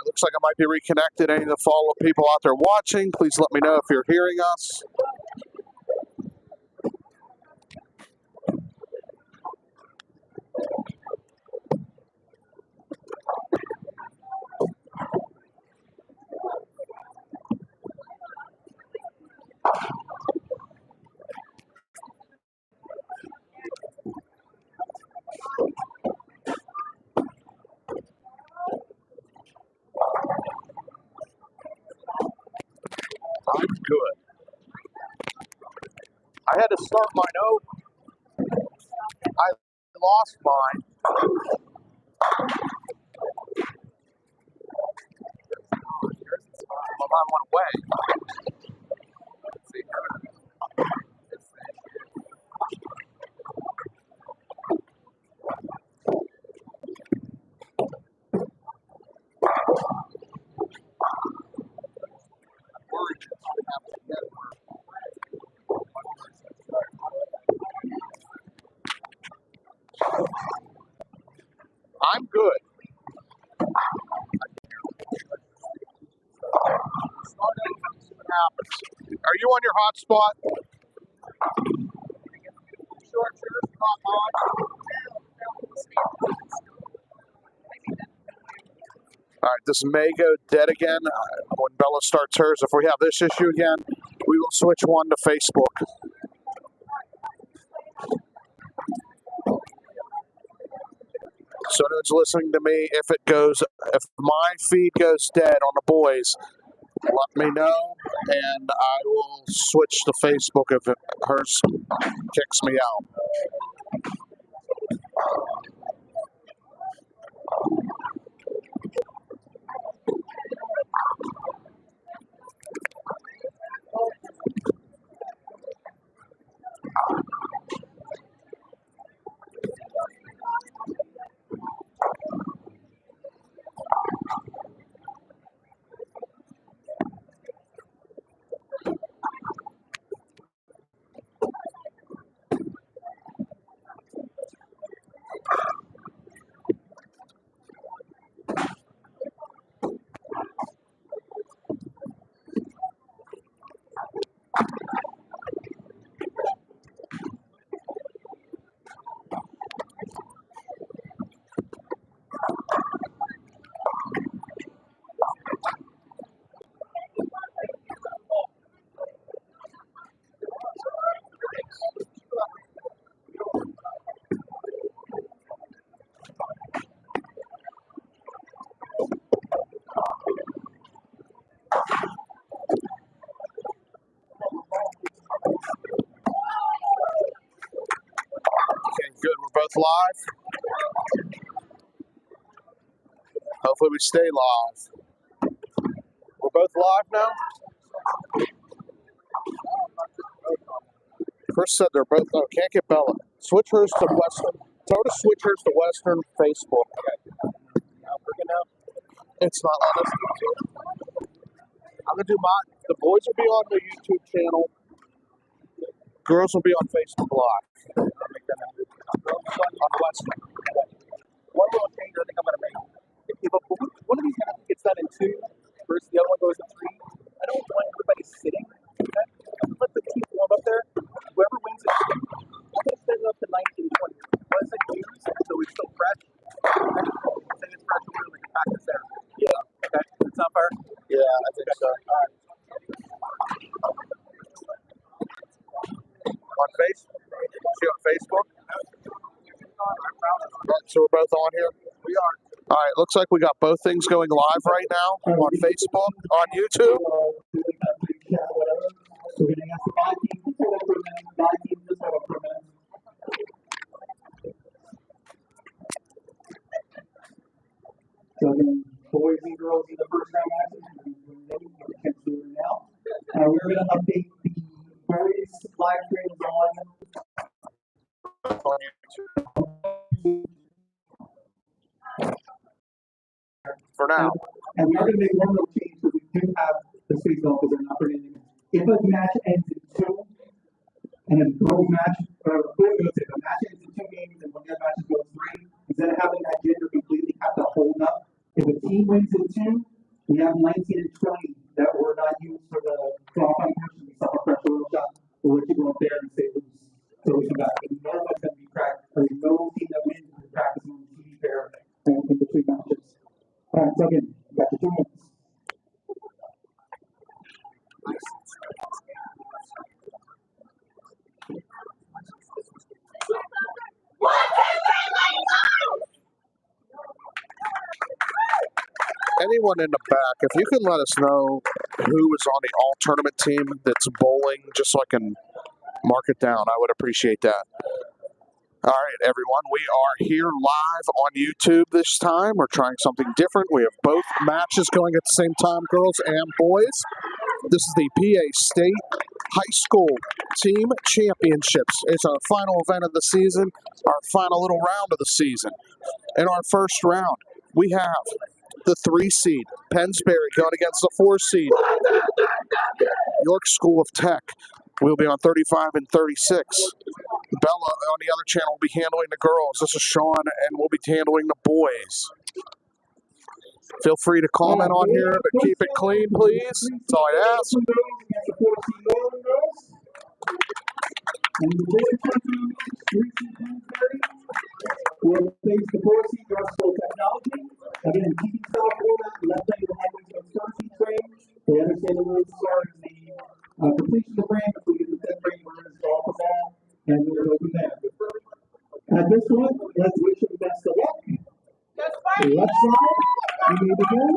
Looks like I might be reconnected. Any of the follow people out there watching, please let me know if you're hearing us. I'm good. I had to start mine over. I lost mine. My mine went away. Let's see. I'm good. Are you on your hotspot? All right, this may go dead again when Bella starts hers. If we have this issue again, we will switch one to Facebook. So who's listening to me, if my feed goes dead on the boys, let me know, and I will switch to Facebook if hers kicks me out. Good, we're both live. Hopefully we stay live. We're both live now? Chris said they're both, oh, can't get Bella. Switch hers to Western. Tell her to switch hers to Western Facebook. Okay. It's not on us. I'm going to do mine. The boys will be on the YouTube channel. Girls will be on Facebook Live. On Western. One little change I think I'm going to make. If one of these gets done in 2 versus the other one goes in 3, I don't want everybody sitting. Okay? Let the team warm up there. Whoever wins it, I'm going to set it up to 19, 20. Once it moves, so it's still fresh. Then it's fresh, we're going to practice there. Yeah. Okay? It's not fair? Yeah, I think so. All right. On Facebook? Is she on Facebook? So we're both on here? We are. All right, looks like we got both things going live right now on Facebook, on YouTube. So again, boys and girls in the first round matches, we can do it now. We're going to update the various live streams on YouTube. For now. And we are going to make one little change because we do have the space off because they're not bringing it. If a match ends in 2, and then girls match, or if a match ends in 2 games and one of the matches goes 3, instead of having that gender completely have to hold up, if a team wins in 2, we have 19 and 20 that were not used for the qualifying portion. We saw a pressure little shot. We'll let you go up there and stay loose. So we come back. And none of us going to be cracked. There's no team that wins will practice on the TV pair in between matches. All right, so again, you got your 2 minutes. Anyone in the back, if you can let us know who is on the all tournament team that's bowling, just so I can mark it down, I would appreciate that. All right, everyone, we are here live on YouTube this time. We're trying something different. We have both matches going at the same time, girls and boys. This is the PA State High School Team Championships. It's our final event of the season, our final little round of the season. In our first round, we have the 3 seed, Pennsbury, going against the 4 seed, York School of Tech. We'll be on 35 and 36. Bella on the other channel will be handling the girls. This is Sean, and we'll be handling the boys. Feel free to comment on here, but keep it clean, please. That's all I ask. And the boys will face the 4 seed York School Technology. Again, TV style format, left hand language of 13th grade. They understand the rules as far as the completion of the brand, including the 10th grade learners to offer that, and we'll go from there. At this point, let's wish you the best of luck. Left side, you may begin.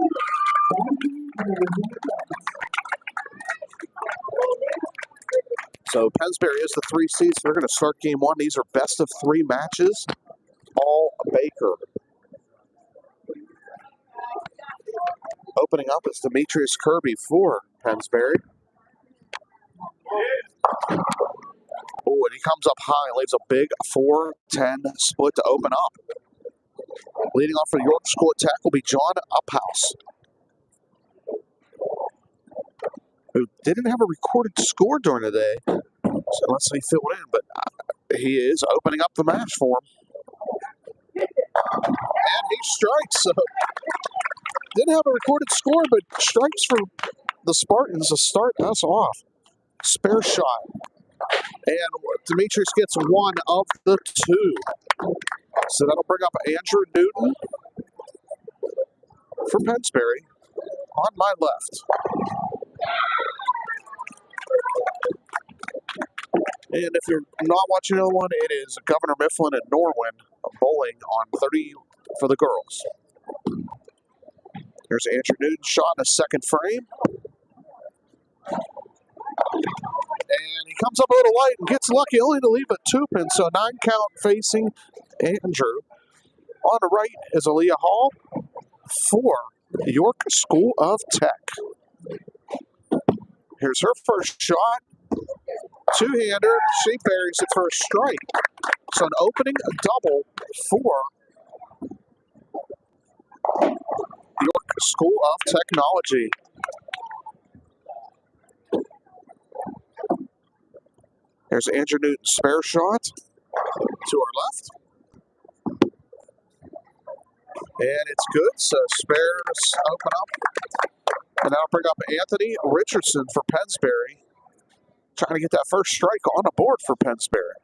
So Pennsbury is the 3 seed, so they're going to start game 1. These are best of 3 matches, all Baker. Opening up is Demetrius Kirby for Pennsbury. Oh, and he comes up high and leaves a big 4-10 split to open up. Leading off for the York School of Tech will be John Uphouse, who didn't have a recorded score during the day, so let's see filled in, but he is opening up the match for him. And he strikes, so didn't have a recorded score, but strikes for the Spartans to start us off. Spare shot. And Demetrius gets 1 of the 2. So that'll bring up Andrew Newton for Pennsbury on my left. And if you're not watching the other one, it is Governor Mifflin and Norwin bowling on 30 for the girls. Here's Andrew Newton's shot in the second frame. And he comes up a little light and gets lucky only to leave a 2-pin, so 9 count facing Andrew. On the right is Aaliyah Hall for York School of Tech. Here's her first shot. 2-hander. She buries it for a strike. So an opening double for York School of Technology. There's Andrew Newton's spare shot to our left. And it's good, so spares open up. And that'll bring up Anthony Richardson for Pennsbury. Trying to get that first strike on the board for Pennsbury.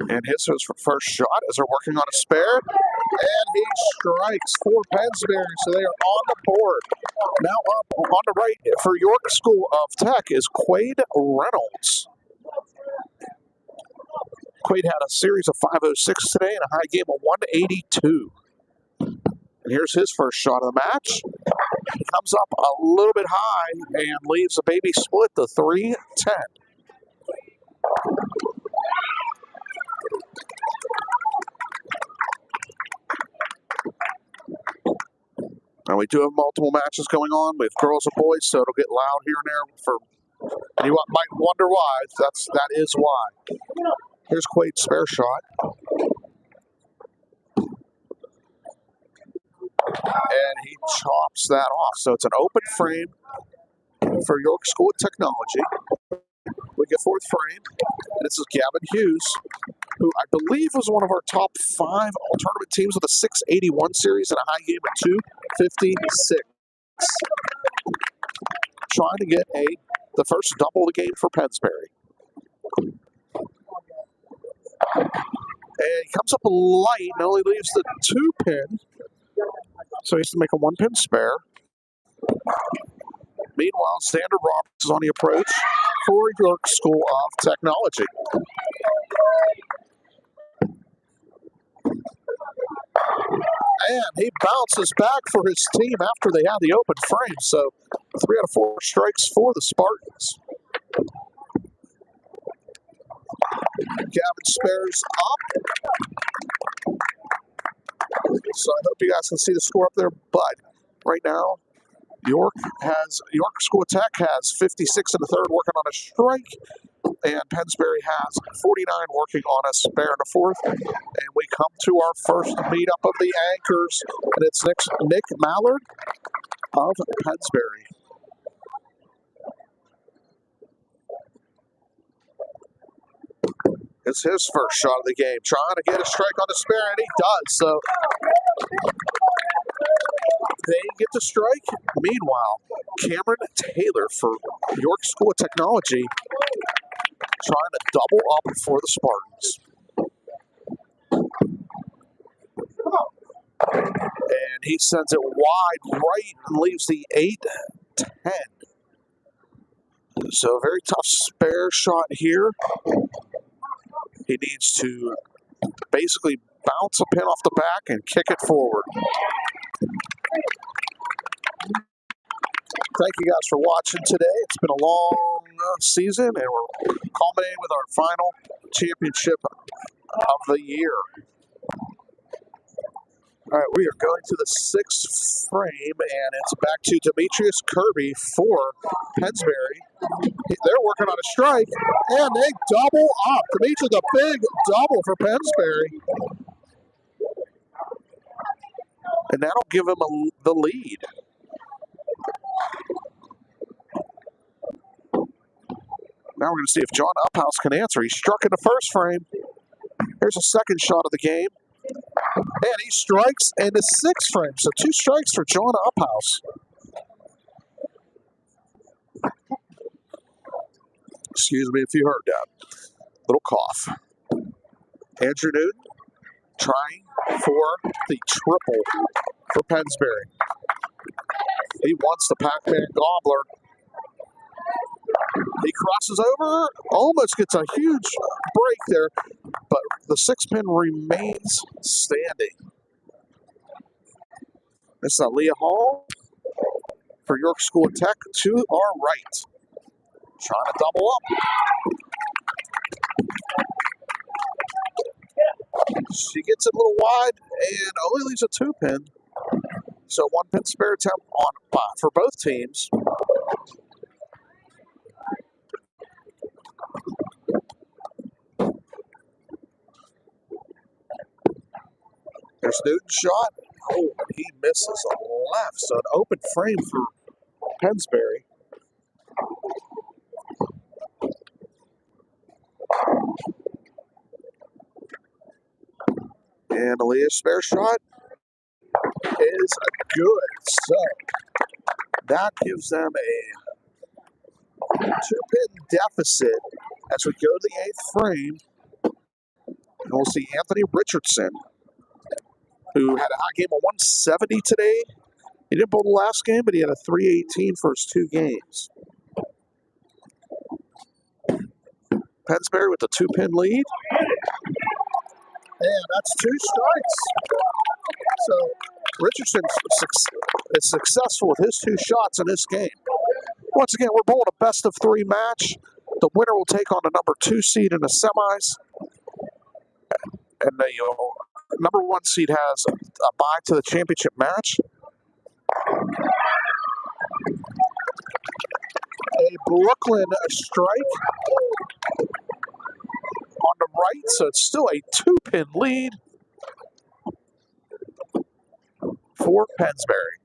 And hits his first shot as they're working on a spare. And he strikes for Pennsbury, so they are on the board. Now up on the right for York School of Tech is Quade Reynolds. Quade had a series of 506 today and a high game of 182. And here's his first shot of the match. He comes up a little bit high and leaves a baby split to 3-10. And we do have multiple matches going on with girls and boys, so it'll get loud here and there. And you might wonder why. That is why. Here's Quaid's spare shot. And he chops that off. So it's an open frame for York School of Technology. We get fourth frame. And this is Gavin Hughes, who I believe was one of our top 5 all-tournament teams with a 681 series and a high game of 256. Trying to get the first double of the game for Pennsbury. And he comes up light and only leaves the 2-pin. So he has to make a 1-pin spare. Meanwhile, Xander Roberts is on the approach for York School of Technology. And he bounces back for his team after they had the open frame. So 3 out of 4 strikes for the Spartans. Gavin spares up. So I hope you guys can see the score up there. But right now, York School of Tech has 56 in the third working on a strike. And Pennsbury has 49 working on a spare in the fourth. And we come to our first meetup of the anchors. And it's Nick Mallard of Pennsbury. It's his first shot of the game. Trying to get a strike on the spare, and he does. So they get the strike. Meanwhile, Cameron Taylor for York School of Technology trying to double up for the Spartans. And he sends it wide right and leaves the 8-10. So a very tough spare shot here. He needs to basically bounce a pin off the back and kick it forward. Thank you guys for watching today. It's been a long season, and we're culminating with our final championship of the year. All right, we are going to the 6th frame, and it's back to Demetrius Kirby for Pennsbury. They're working on a strike, and they double up. Demetrius, a big double for Pennsbury. And that'll give him the lead. Now we're going to see if John Uphouse can answer. He struck in the first frame. Here's a second shot of the game. And he strikes in the 6th frame. So 2 strikes for John Uphouse. Excuse me if you heard that. Little cough. Andrew Newton trying for the triple for Pennsbury. He wants the Pac-Man Gobbler. He crosses over, almost gets a huge break there, but the 6-pin remains standing. This is Aaliyah Hall for York School of Tech to our right. Trying to double up. She gets it a little wide and only leaves a 2-pin. So 1-pin spare attempt on for both teams. There's Newton's shot. Oh, and he misses on the left. So an open frame for Pennsbury. And Aaliyah's spare shot is good. So that gives them a 2-pin deficit as we go to the 8th frame. And we'll see Anthony Richardson, who had a high game of 170 today. He didn't bowl the last game, but he had a 318 for his 2 games. Pennsbury with the 2-pin lead. And that's 2 strikes. So Richardson is successful with his 2 shots in this game. Once again, we're bowling a best-of-3 match. The winner will take on the number 2 seed in the semis. And the number 1 seed has a bye to the championship match. Brooklyn strike on the right, so it's still a 2-pin lead for Pennsbury.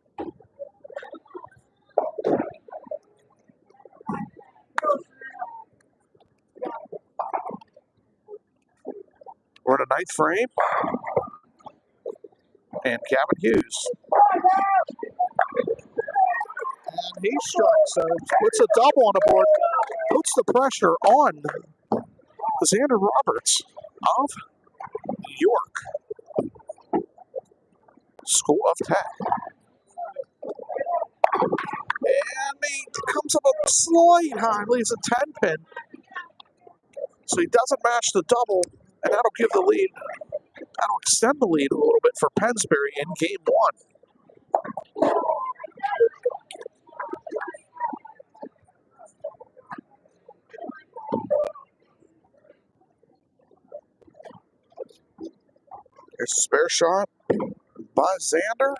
We're in a ninth frame, and Gavin Hughes. And he strikes, so puts a double on the board, puts the pressure on Xander Roberts of York School of Tech. And he comes up a slight high, leaves a 10-pin. So he doesn't match the double, and that'll give the lead, that'll extend the lead a little bit for Pennsbury in game one. There's a spare shot by Xander,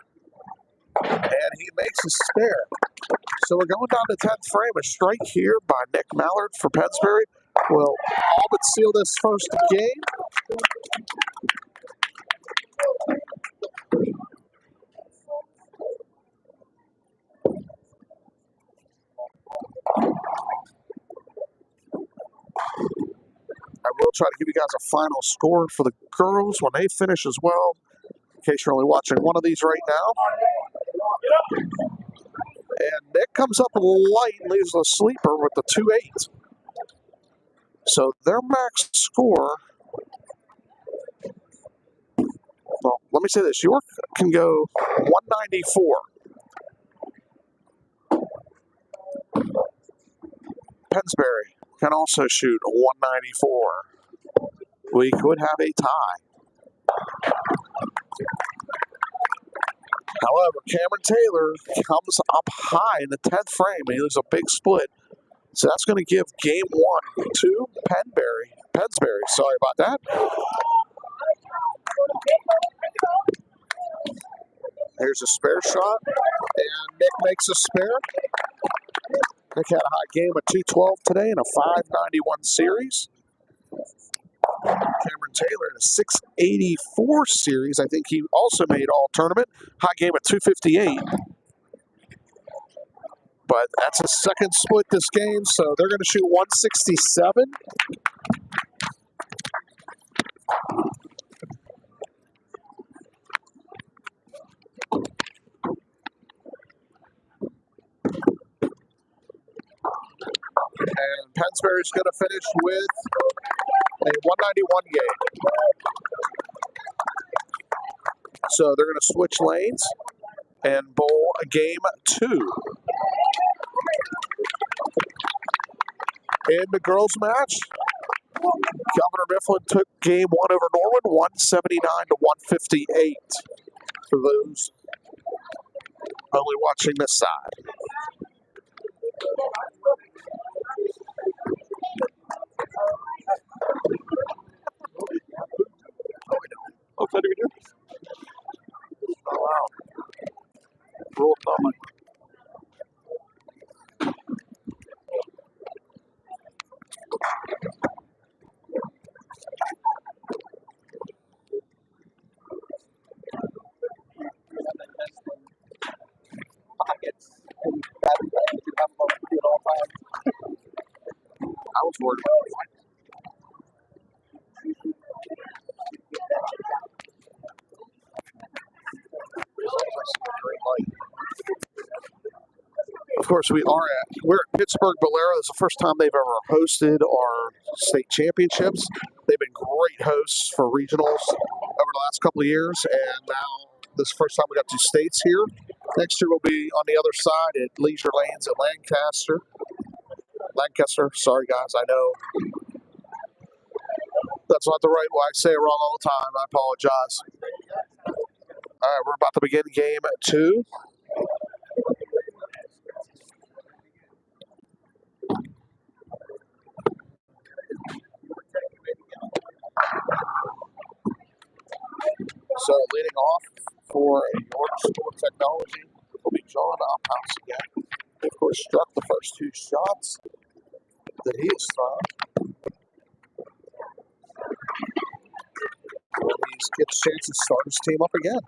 and he makes a spare. So we're going down to 10th frame. A strike here by Nick Mallard for Pennsbury will all but seal this first game. I will try to give you guys a final score for the girls when they finish as well, in case you're only watching one of these right now. And Nick comes up light and leaves a sleeper with the 2-8. So their max score, well, let me say this, York can go 194. Pennsbury can also shoot 194. We could have a tie. However, Cameron Taylor comes up high in the 10th frame, and he leaves a big split. So that's going to give game one to Pennsbury. Sorry about that. Here's a spare shot, and Nick makes a spare. Nick had a high game of 212 today in a 591 series. Cameron Taylor in a 684 series. I think he also made all tournament. High game at 258. But that's a second split this game, so they're going to shoot 167. And Pennsbury's going to finish with a 191 game. So they're going to switch lanes and bowl game two. In the girls' match, Governor Mifflin took game one over Norwood, 179 to 158. For those only watching this side. Oh, what do we do? Oh, wow. Rule of thumb. I was worried about it. Of course, we're at Pittsburgh Bolero. It's the first time they've ever hosted our state championships. They've been great hosts for regionals over the last couple of years, and now this is the first time we got two states here. Next year we'll be on the other side at Leisure Lanes at Lancaster. Sorry guys, I know that's not the right way. I say it wrong all the time. I apologize. All right, we're about to begin game two. So leading off for York School of Technology will be John Uphouse again. He, of course, struck the first two shots that he has thrown. And he gets a chance to start his team up again.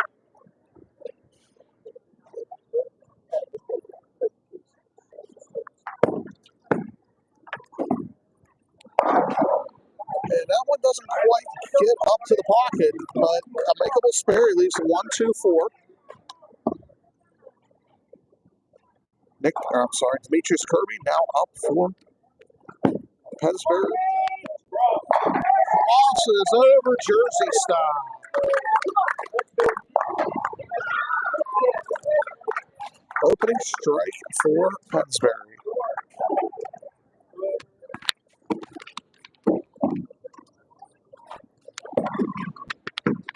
And that one doesn't quite get up to the pocket, but a makeable spare. He leaves 1-2-4. Demetrius Kirby now up for Pennsbury. Crosses over Jersey style. Opening strike for Pennsbury.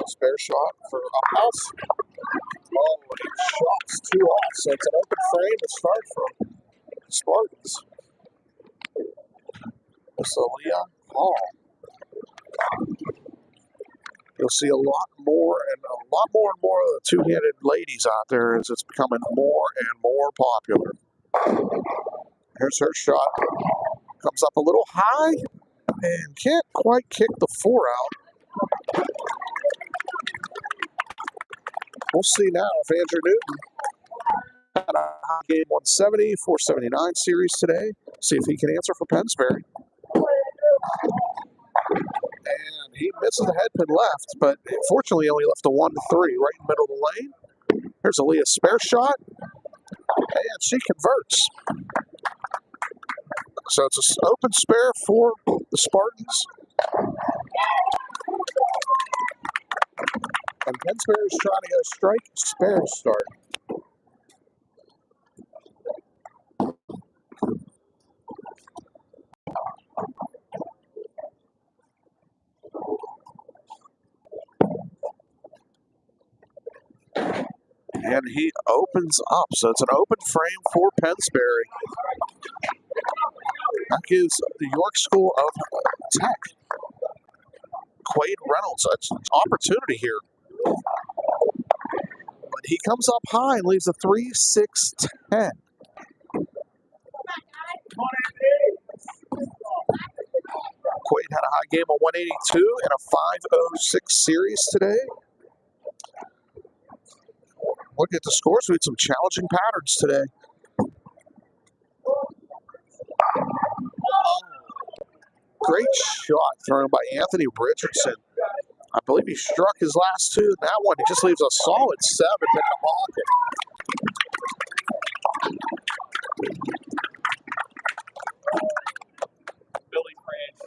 Spare shot for Uphouse. Oh, he shots two off, so it's an open frame to start for Spartans. It's Leah Hall. You'll see a lot more and more of the two-handed ladies out there as it's becoming more and more popular. Here's her shot. Comes up a little high and can't quite kick the four out. We'll see now if Andrew Newton had a high game 170, 479 series today. See if he can answer for Pennsbury. And he misses the head pin left, but fortunately only left a 1-3 right in the middle of the lane. Here's Aaliyah's spare shot, and she converts. So it's an open spare for the Spartans. And Pennsbury's trying to get a strike spare start. And he opens up. So it's an open frame for Pennsbury. That gives the York School of Tech Quade Reynolds an opportunity here. But he comes up high and leaves a 3-6-10. Quade had a high game of 182 and a 506 series today. Look at the scores. We had some challenging patterns today. Great shot thrown by Anthony Richardson. I believe he struck his last two. That one, he just leaves a solid 7 in the pocket. Billy France.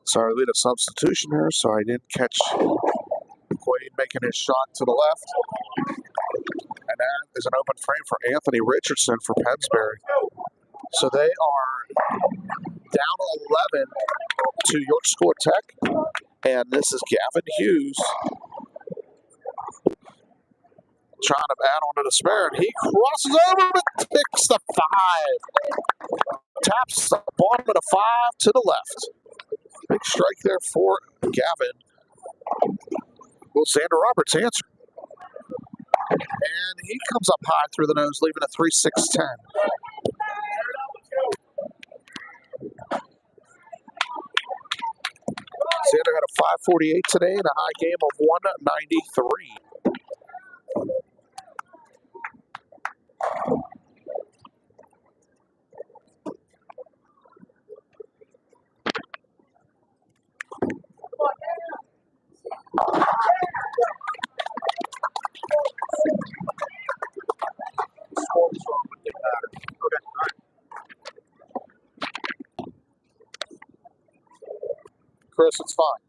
Sorry, we had a substitution here, so I didn't catch Quade making his shot to the left. And that is an open frame for Anthony Richardson for Pennsbury. So they are down 11 to York School of Tech. And this is Gavin Hughes trying to add on to the spare. And he crosses over and picks the 5. Taps the bottom of the 5 to the left. Big strike there for Gavin. Will Xander Roberts answer? And he comes up high through the nose, leaving a 3-6-10. Xander had a 548 today and a high game of 193. Chris, it's fine.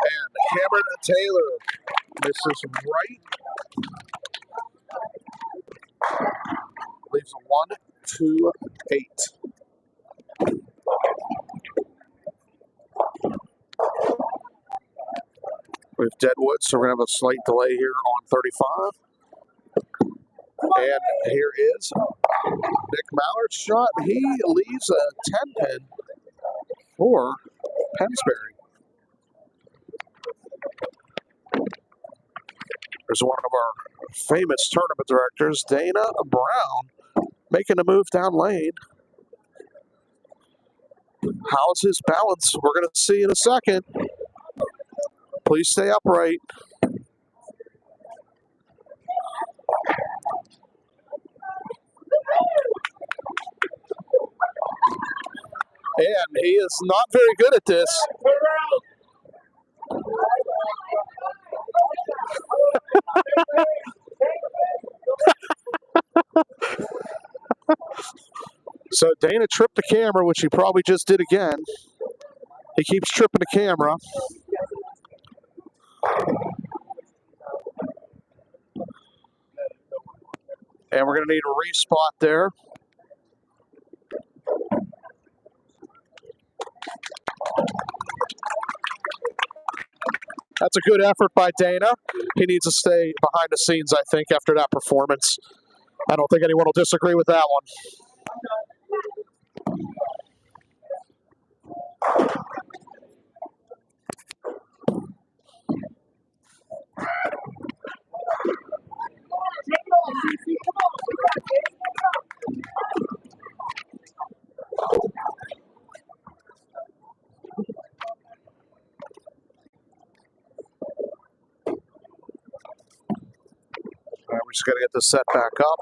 And Cameron Taylor misses right leaves 1, 2, 8. We have Deadwood, so we're going to have a slight delay here on 35. And here is Nick Mallard's shot. He leaves a 10 pin for Pensbury. There's one of our famous tournament directors, Dana Brown, making a move down lane. How's his balance? We're going to see in a second. Please stay upright. And he is not very good at this. So Dana tripped the camera, which he probably just did again. He keeps tripping the camera. And we're going to need a respot there. That's a good effort by Dana. He needs to stay behind the scenes, I think, after that performance. I don't think anyone will disagree with that one. All right, we just got to get this set back up.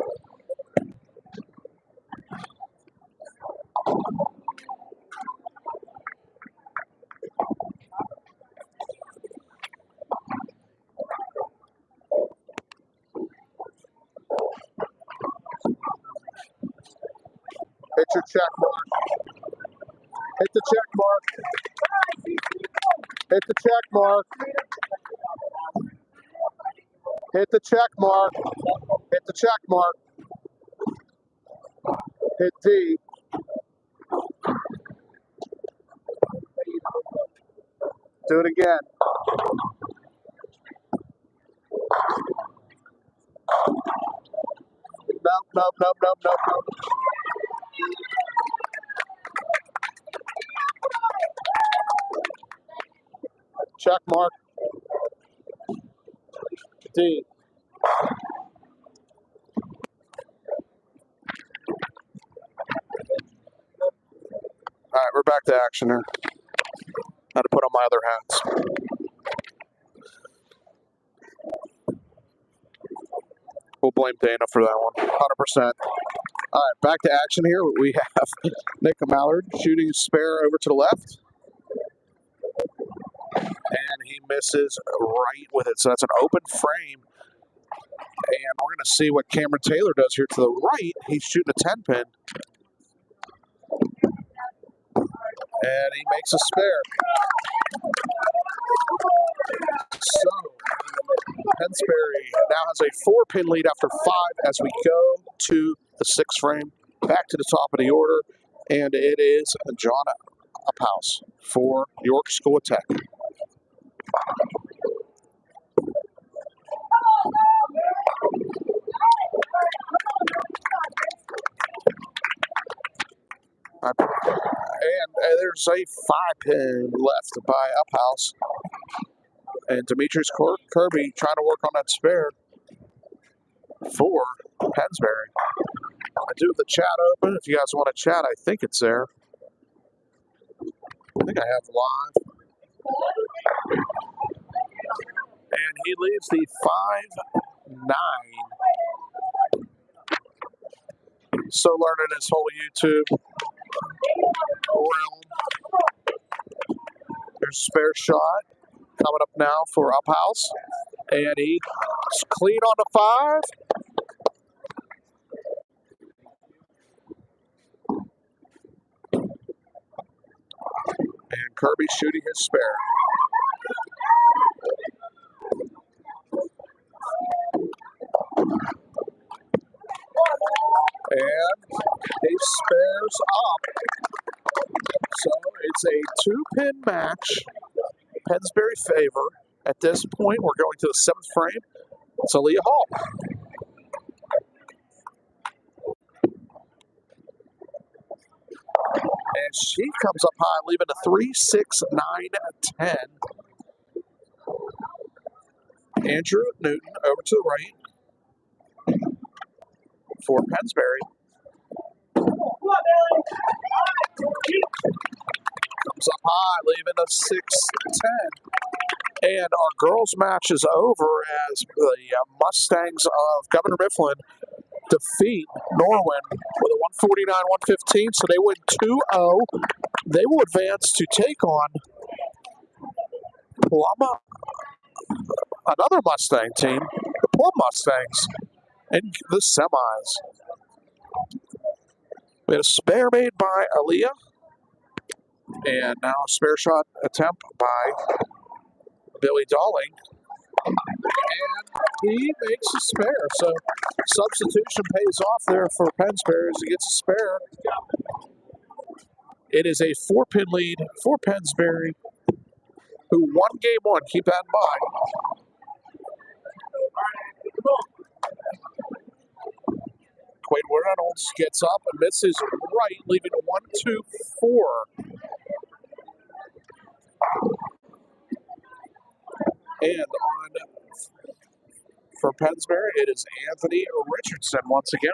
Hit your check mark. Hit the check mark. Hit the check mark. Hit the check mark. Hit the check mark. Hit D. Do it again. Nope. Check mark. D. All right, we're back to action here. Had to put on my other hats. We'll blame Dana for that one, 100%. All right, back to action here. We have Nick Mallard shooting spare over to the left. And he misses right with it. So that's an open frame. And we're going to see what Cameron Taylor does here to the right. He's shooting a 10 pin. And he makes a spare. So Pensbury now has a 4-pin lead after 5 as we go to the 6th frame. Back to the top of the order. And it is John Uphouse for York School of Tech. And there's a 5-pin left by Uphouse. And Demetrius Kirby trying to work on that spare for Pensbury. I do have the chat open. If you guys want to chat, I think it's there. I think I have live. And he leaves the 5-9. So learning his whole YouTube realm. There's a spare shot coming up now for Uphouse. And he's clean on the 5. And Kirby shooting his spare. And He spares up. So it's a two-pin match. Pennsbury favor. At this point, we're going to the seventh frame. It's Aaliyah Hall. And she comes up high, leaving a 3, 6, 9, 10. Andrew Newton over to the right for Pennsbury. Comes up high, leaving a 6, 10. And our girls' match is over as the Mustangs of Governor Mifflin defeat Norwin with a 149-115. So they win 2-0. They will advance to take on Plum, another Mustang team, the Plum Mustangs, in the semis. We had a spare made by Aaliyah, and now a spare shot attempt by Billy Dalling. And he makes a spare, so substitution pays off there for Pennsbury as he gets a spare. It is a 4-pin lead for Pennsbury, who won game one. Keep that in mind. Quade Reynolds gets up and misses right, leaving a 1, 2, 4. And on for Pennsbury, it is Anthony Richardson once again.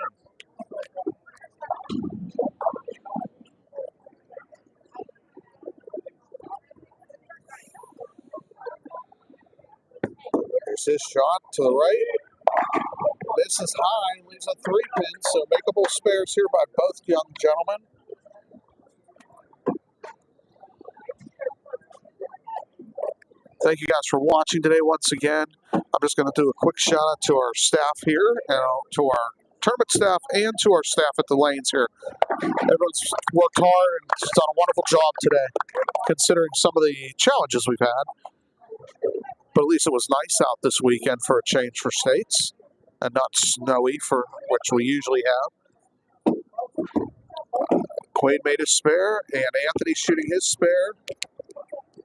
Here's his shot to the right. This is high, leaves a 3-pin, so makeable spares here by both young gentlemen. Thank you guys for watching today once again. I'm just going to do a quick shout out to our staff here, to our tournament staff, and to our staff at the lanes here. Everyone's worked hard and just done a wonderful job today, considering some of the challenges we've had. But at least it was nice out this weekend for a change for states, and not snowy, for which we usually have. Quade made his spare, and Anthony shooting his spare.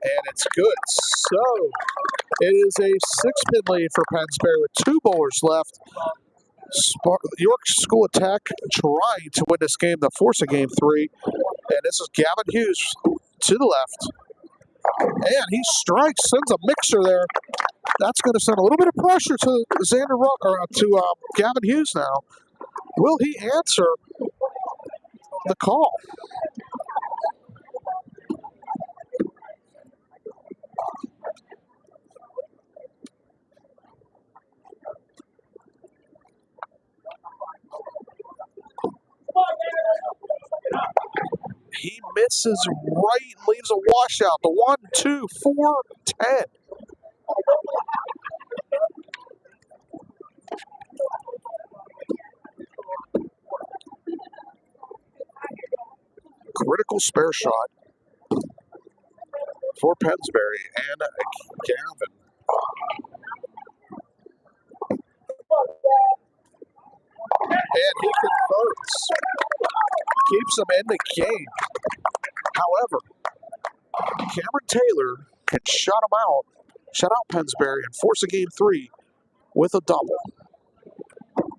And it's good. So it is a 6-pin lead for Pennsbury with 2 bowlers left. York School Attack trying to win this game to force a game 3. And this is Gavin Hughes to the left. And he strikes, sends a mixer there. That's going to send a little bit of pressure to Gavin Hughes now. Will he answer the call? He misses right, leaves a washout. The 1, 2, 4, 10. Critical spare shot for Pennsbury and Gavin. And he converts. Keeps him in the game. However, Cameron Taylor can shut out Pennsbury and force a game 3 with a double.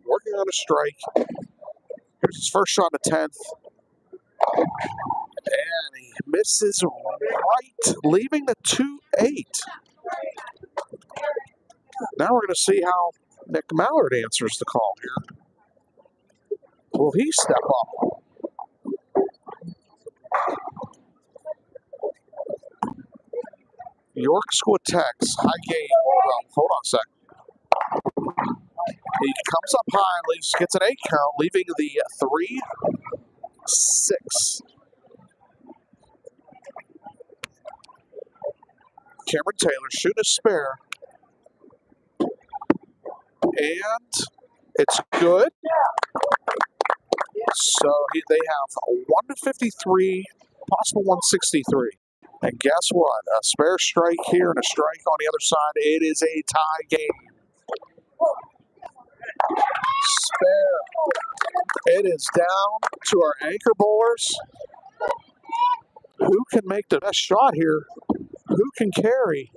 Working on a strike. Here's his first shot in the 10th. And he misses right, leaving the 2-8. Now we're going to see how Nick Mallard answers the call here. Will he step up? York School Attacks, high game. Well, hold on a sec. He comes up high and gets an 8 count, leaving the 3, 6. Cameron Taylor shooting a spare. And it's good. So they have 153, possible 163. And guess what? A spare strike here and a strike on the other side. It is a tie game. spare. It is down to our anchor bowlers. Who can make the best shot here? Who can carry?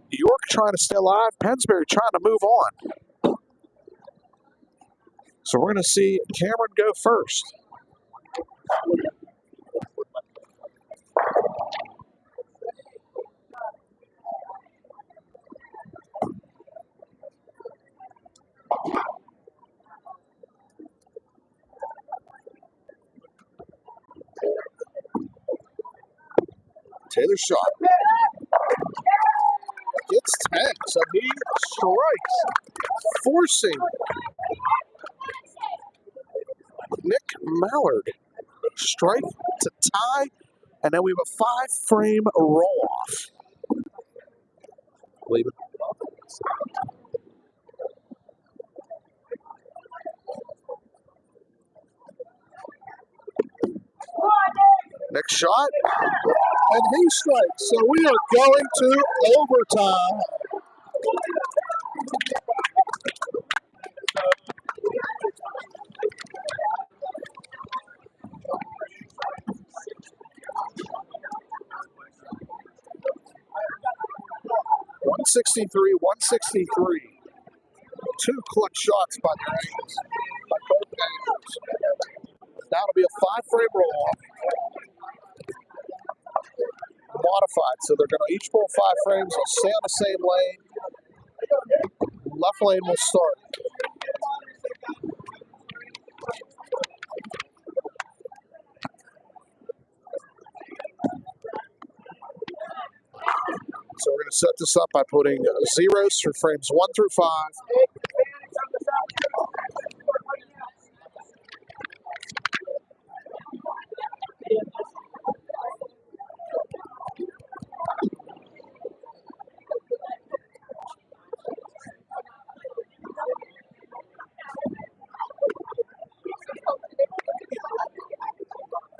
York trying to stay alive. Pennsbury trying to move on. So we're going to see Cameron go first. Taylor shot. Gets 10, so he strikes, forcing Nick Mallard. Strike to tie, and then we have a 5-frame roll-off. Leave it. Next shot, and he strikes. So we are going to overtime. $163. Two clutch shots by the Angels, by both Angels. Now it'll be a 5-frame roll-off. Modified, so they're going to each pull 5 frames. They'll stay on the same lane. Left lane will start. So we're going to set this up by putting zeros for frames 1 through 5.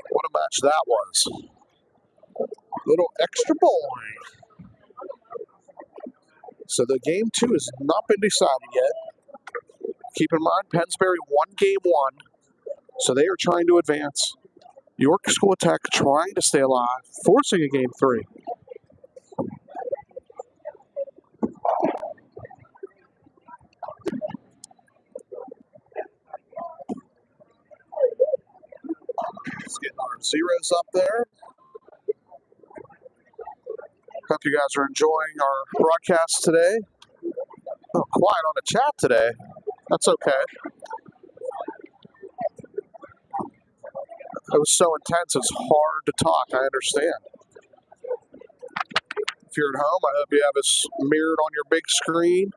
What a match that was. Little extra bowling. So the game 2 has not been decided yet. Keep in mind, Pennsbury won game 1, so they are trying to advance. York School Tech trying to stay alive, forcing a game 3. Let's get our zeros up there. Hope you guys are enjoying our broadcast today. Oh, quiet on the chat today. That's okay. It was so intense, it's hard to talk. I understand. If you're at home, I hope you have us mirrored on your big screen.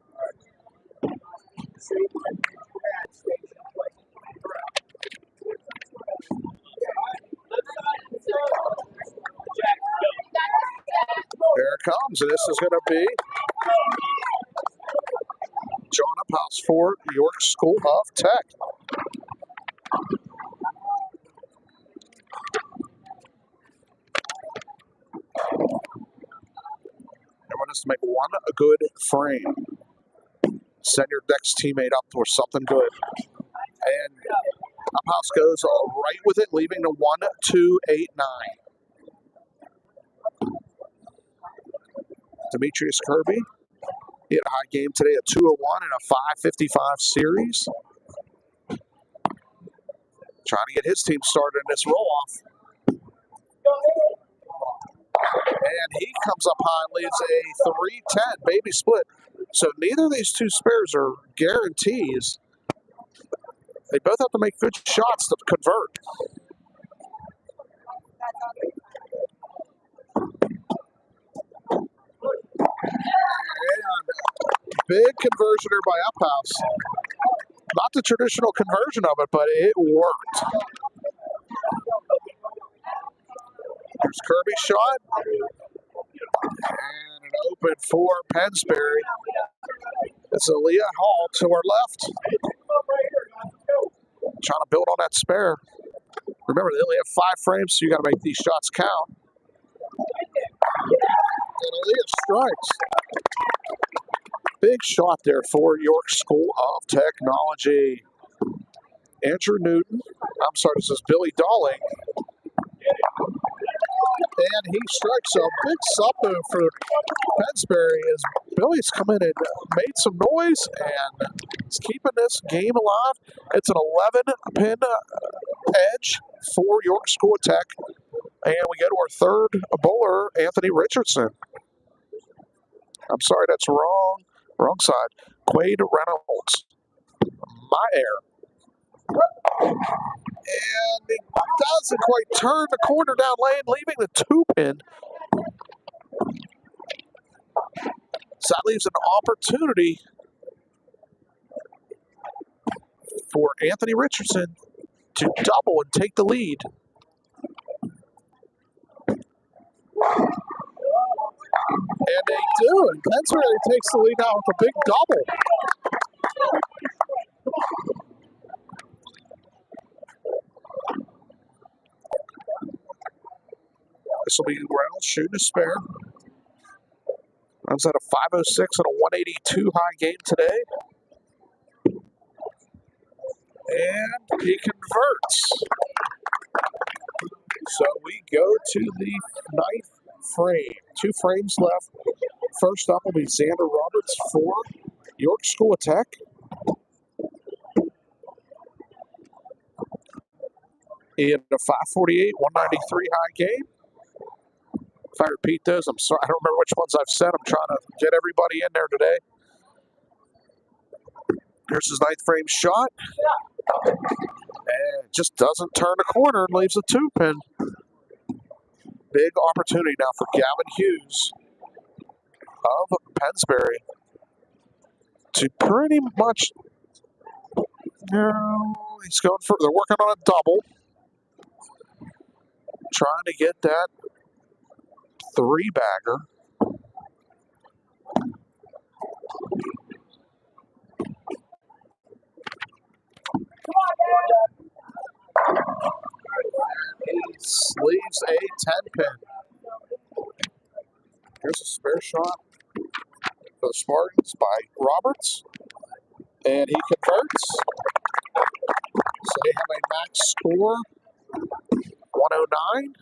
There it comes, and this is going to be John Uphouse for York School of Tech. I want us to make one good frame. Send your next teammate up for something good. And Uphouse goes right with it, leaving the 1, 2, 8, 9. Demetrius Kirby, he had a high game today, a 201 and a 555 series. Trying to get his team started in this roll-off. And he comes up high and leads a 310 baby split. So neither of these two spares are guarantees. They both have to make good shots to convert. And big conversioner by Uphouse. Not the traditional conversion of it, but it worked. Here's Kirby's shot. And an open for Pennsbury. It's Aaliyah Hall to our left. Trying to build on that spare. Remember, they only have 5 frames, so you got to make these shots count. And Aaliyah strikes. Big shot there for York School of Technology. Andrew Newton, I'm sorry, this is Billy Dawling. And he strikes a big sub move for Pennsbury as Billy's come in and made some noise and is keeping this game alive. It's an 11-pin edge for York School of Tech. And we go to our third bowler, Anthony Richardson. I'm sorry, that's wrong. Wrong side. Quade Reynolds. My air. And he doesn't quite turn the corner down lane, leaving the 2-pin. So that leaves an opportunity for Anthony Richardson to double and take the lead. And they do, and Pennsbury takes the lead now with a big double. This will be Reynolds shooting a spare. Runs at a 506 and a 182 high game today. And he converts. So we go to the 9th frame. 2 frames left. First up will be Xander Roberts for York School of Tech. In a 548, 193 high game. If I repeat those, I'm sorry, I don't remember which ones I've said. I'm trying to get everybody in there today. Here's his 9th frame shot. And just doesn't turn the corner and leaves a 2-pin. Big opportunity now for Gavin Hughes of Pennsbury to pretty much, he's going for, they're working on a double. Trying to get that 3-bagger. He leaves a 10-pin. Here's a spare shot for the Spartans by Roberts. And he converts. So they have a max score 109.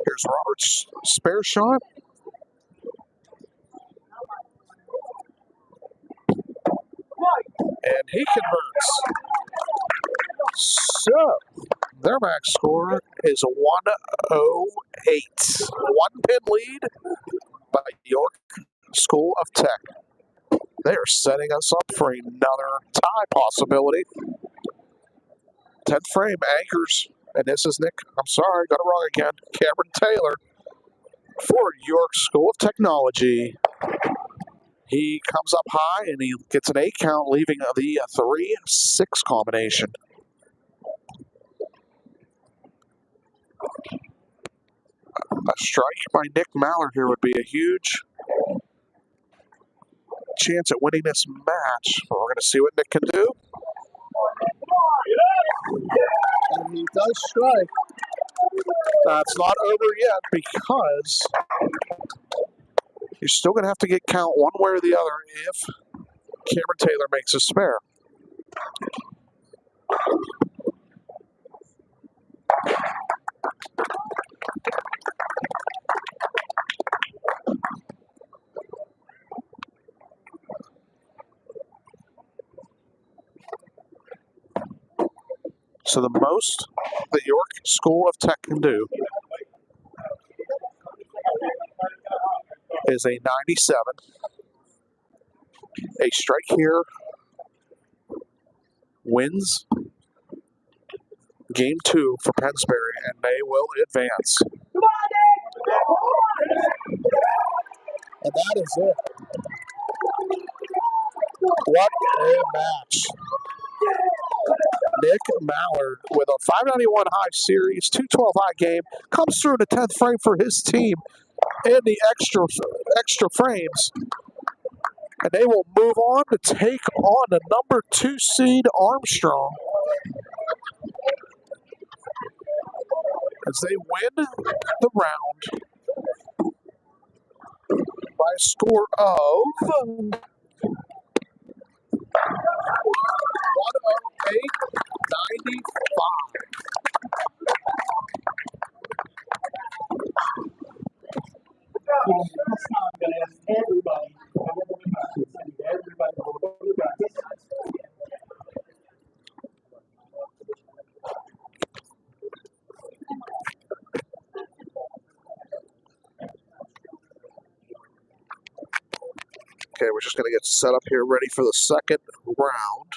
Here's Roberts' spare shot. And he converts. So their max score is 108. 1-pin lead by York School of Tech. They are setting us up for another tie possibility. 10th frame anchors, and this is Nick, I'm sorry, got it wrong again, Cameron Taylor for York School of Technology. He comes up high and he gets an 8 count, leaving the 3-6 combination. A strike by Nick Mallard here would be a huge chance at winning this match. But we're going to see what Nick can do. And he does strike. It's not over yet because you're still going to have to get count one way or the other if Cameron Taylor makes a spare. So the most that York School of Tech can do is a 97. A strike here wins game 2 for Pennsbury, and they will advance. And that is it. What a match. Nick Mallard with a 591 high series, 212 high game, comes through in the 10th frame for his team in the extra frames. And they will move on to take on the number 2 seed Armstrong as they win the round by high score of 108-95. This time I'm going to ask everybody to have a practice. I need everybody to hold a practice. Okay, we're just going to get set up here, ready for the second round.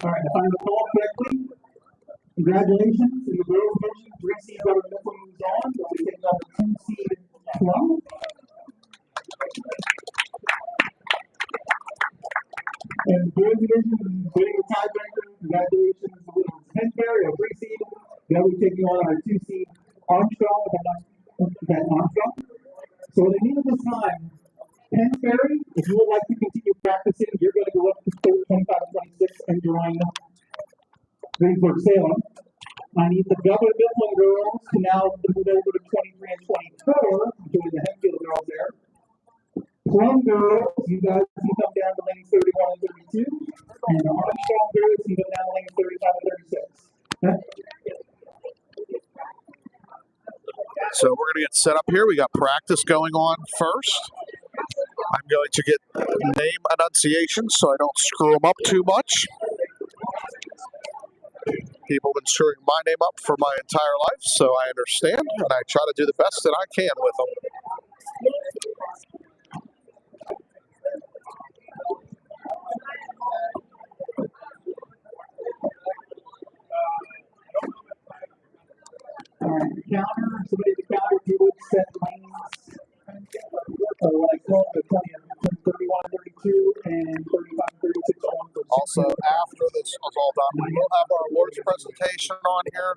All right, if I recall correctly, congratulations. In the girls' division, 3 seed governmental moves on. They'll be taking on the 2 seed Plum. And the girls' division, winning the tiebreaker, congratulations to Little Penberry, a 3 seed. They'll be taking on our 2 seed Armstrong, if I'm not that Armstrong. So at the end of this time, Penberry, if you would like to continue practicing, you're going to go up to 25-26 and join Greensburg Salem. I need the Governor Mifflin girls to now move over to 23 and 24, join the Henfield girls there. Plum girls, you guys can come down to lanes 31 and 32, and the Armstrong girls can go down to lanes 35 and 36. So we're going to get set up here. We got practice going on first. I'm going to get name enunciation so I don't screw them up too much. People have been screwing my name up for my entire life, so I understand, and I try to do the best that I can with them. All right, the counter, somebody at the counter, if you would set lanes, like 12 to 20, 31, 32, and 35, 36 on for Also, after this is all done, we will have our awards presentation on here,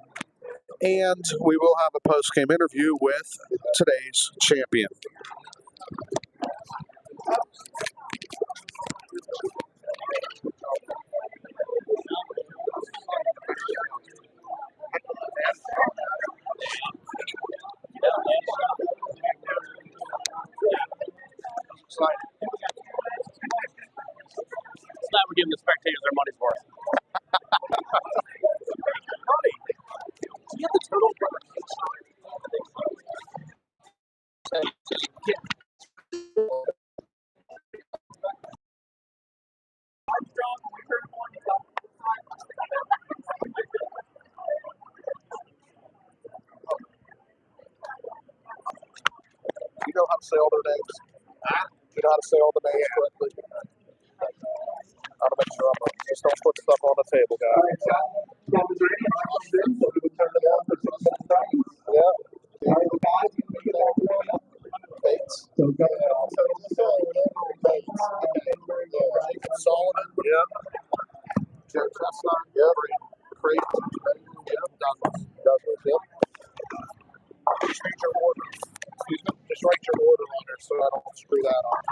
and we will have a post-game interview with today's champion. It's not we're giving the spectators their money's worth. Money. You have the turtle brother. You know how to say all their names? You know how to say all the names correctly? I'll make sure I'm just don't put stuff on the table, All guys. right, that was ready. So we would turn it on for 6 minutes practice. Yeah. All right, the guys, you can get that going up. Bates. So Governor Solomon. Yeah. Jared Chestnut. Yep. Creighton. Yep. Douglas. Yep. Just write your order. Excuse me. Just write your order on there so I don't screw that up.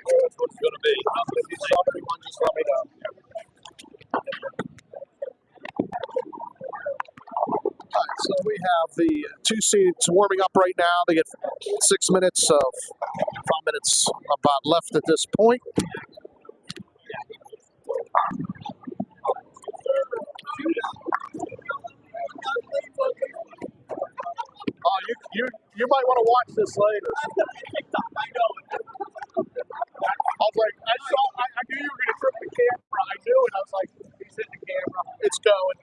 That's what it's going to be. If you saw everyone, just let me know. All right, so we have the 2 seeds warming up right now. They get 6 minutes of 5 minutes about left at this point. Oh, you might want to watch this later. I know. I was like, I knew you were going to trip the camera. I knew it. I was like, he's hitting the camera. It's going.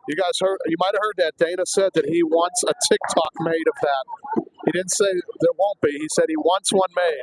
You guys heard? You might have heard that Dana said that he wants a TikTok made of that. He didn't say there won't be. He said he wants one made.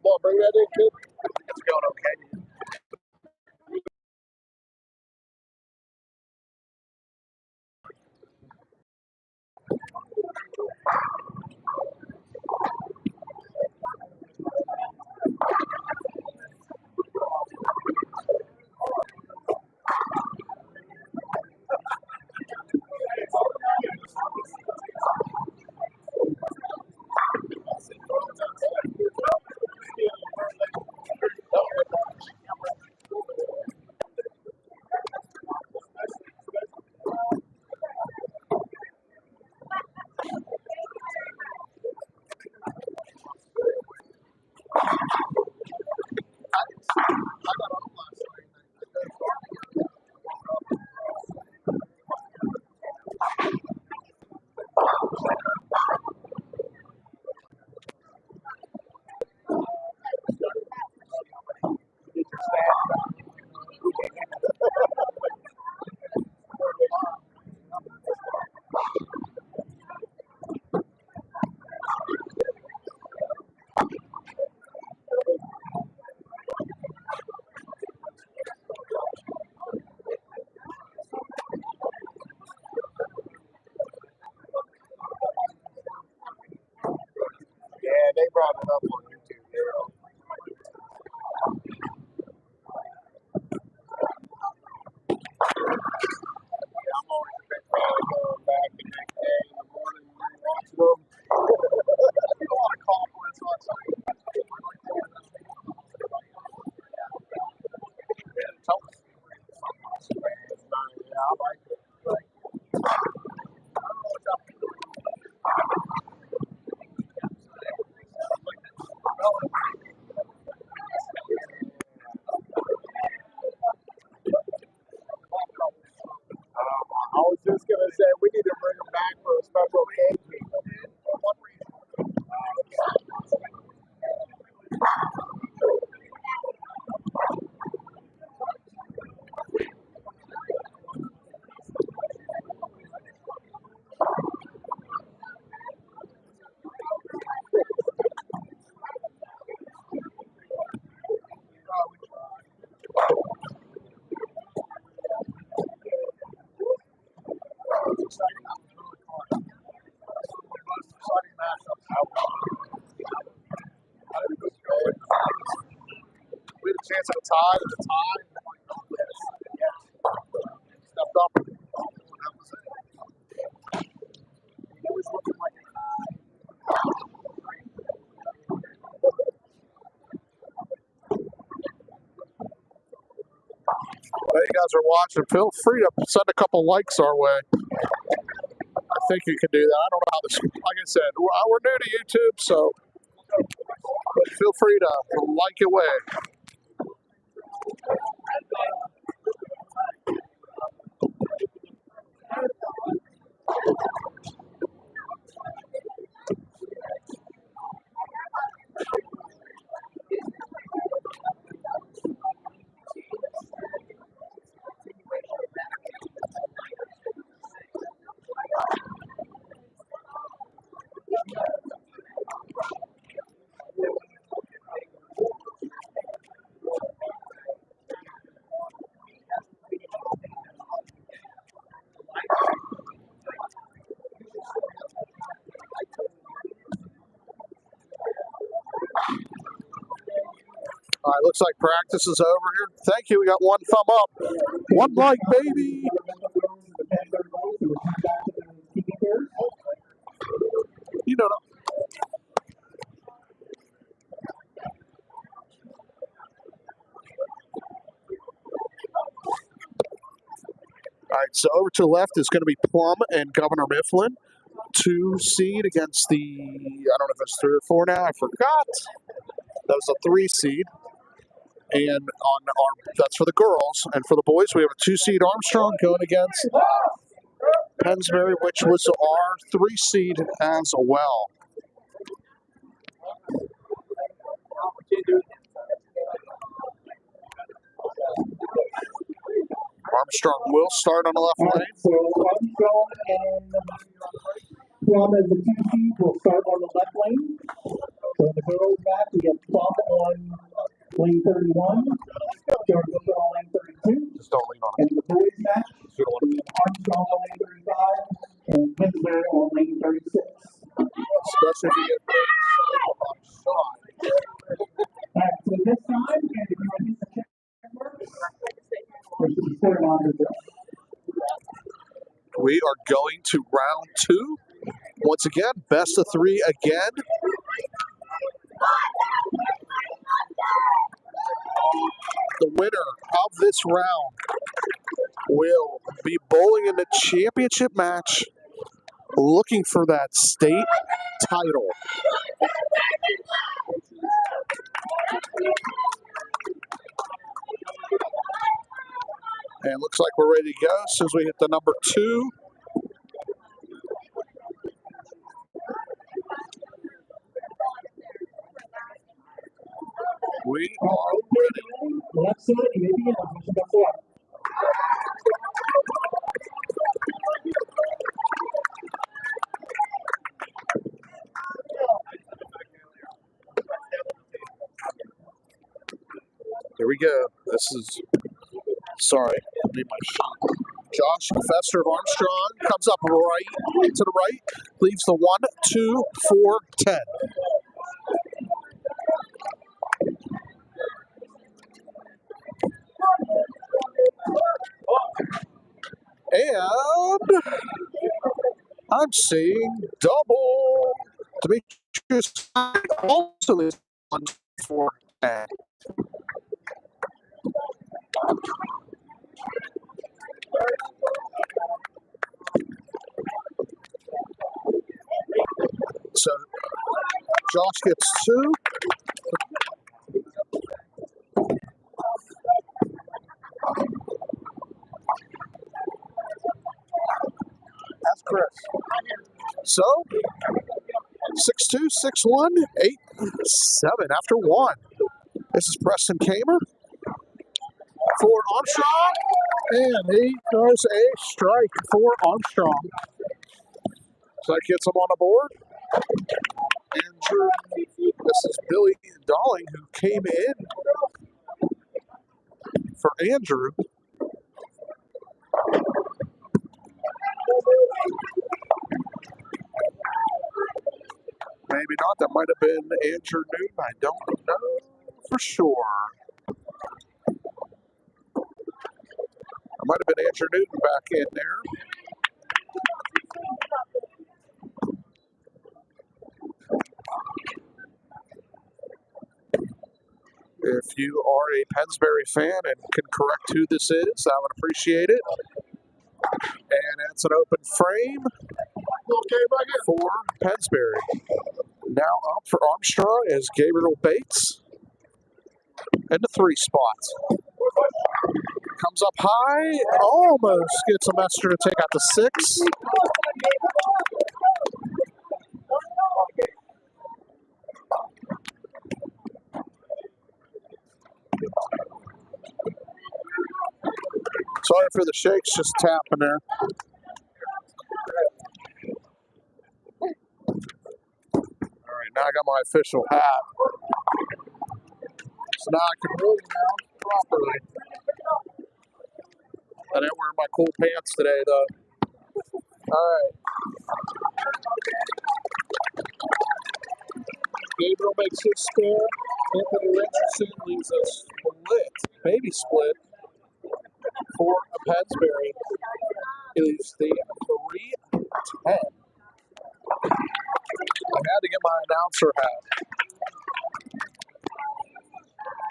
Well, bring that in, kid. It's going okay. Yeah, they brought it up on YouTube. I'm always a big fan of going back the next day in the morning and rewatching them. You don't want to call when it's on something. Tell us. Yeah, I like it. I was just gonna say we need to bring them back for a special occasion. For one reason. Exciting matchup. We had a chance at a tie. It was a tie. Stepped up. That was it. It was looking like a Well, you guys are watching. Feel free to send a couple likes our way. I think you can do that. I don't know how this. Like I said, we're new to YouTube, so feel free to like away. All right, looks like practice is over here. Thank you. We got one thumb up. One like, baby. You know. All right, so over to the left is going to be Plum and Governor Mifflin. 2 seed against the, I don't know if it's 3 or 4 now, I forgot. That was a 3 seed. And on our, that's for the girls. And for the boys, we have a 2 seed Armstrong going against Pennsbury, which was our 3 seed as well. Armstrong will start on the left lane. So Armstrong and Plum as the 2 seed will start on the left lane. So the girls back, we have Plum on lane 31, Jordan on lane 32. Just don't lean on And the boys match, we have Armstrong on lane 35 and Pennsbury on lane 36. Especially if you get Alright, so this time, and if you want to use the check marks, there should be 4 on the drill. we are going to round 2. Once again, best of 3 again. The winner of this round will be bowling in the championship match, looking for that state title. And looks like we're ready to go as soon as we hit the number 2. We are ready. Left side, maybe, and push it back forward. Here we go. This is, sorry, leave my shot. Josh Fester of Armstrong comes up right to the right, leaves the 1, 2, 4, 10. And I'm seeing double. Demetrius also leaves 1, 4, 10. So Josh gets 2. That's Chris. So 6-2, 6-1, 8-7 after 1. This is Preston Kamer for Armstrong. And he throws a strike for Armstrong. So that gets him on the board. Andrew, this is Billy Dolling who came in for Andrew. Maybe not. That might have been Andrew Newton. I don't know for sure. That might have been Andrew Newton back in there. If you are a Pennsbury fan and can correct who this is, I would appreciate it. And it's an open frame for Pennsbury. Now up for Armstrong is Gabriel Bates in the 3 spot. Comes up high, almost gets a messenger to take out the 6. Sorry for the shakes, just tapping there. All right, now I got my official hat. So now I can really announce properly. I didn't wear my cool pants today, though. All right. Gabriel makes his score. Anthony Richardson leaves a split, maybe split, for Pennsbury. He leaves the 3-10. I had to get my announcer hat.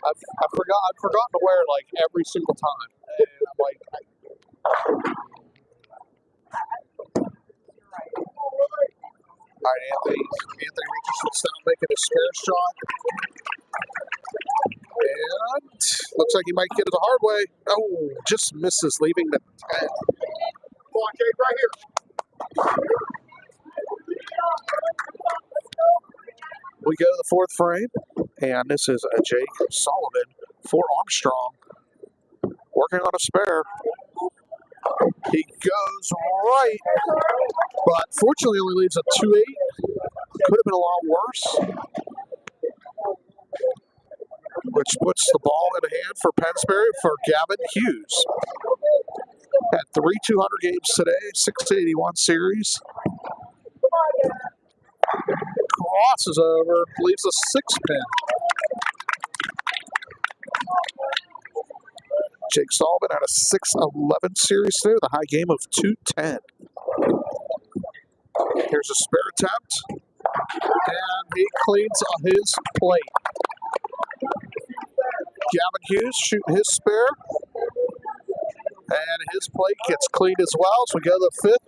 I've forgotten to wear it like every single time. And I'm like, all right, Anthony Richardson's now making a spare shot. And looks like he might get it the hard way. Oh, just misses, leaving the 10. Come on, Jake, right here. We go to the fourth frame, and this is a Jake Sullivan for Armstrong. Working on a spare. He goes right, but fortunately only leaves a 2-8. Could have been a lot worse. Which puts the ball in the hand for Pennsbury for Gavin Hughes. Had 3 200 games today, 681 series. Crosses over, leaves a 6-pin. Jake Sullivan had a 611 series today with a high game of 210. Here's a spare attempt, and he cleans his plate. Gavin Hughes shooting his spare, and his plate gets cleaned as well. So we go to the fifth,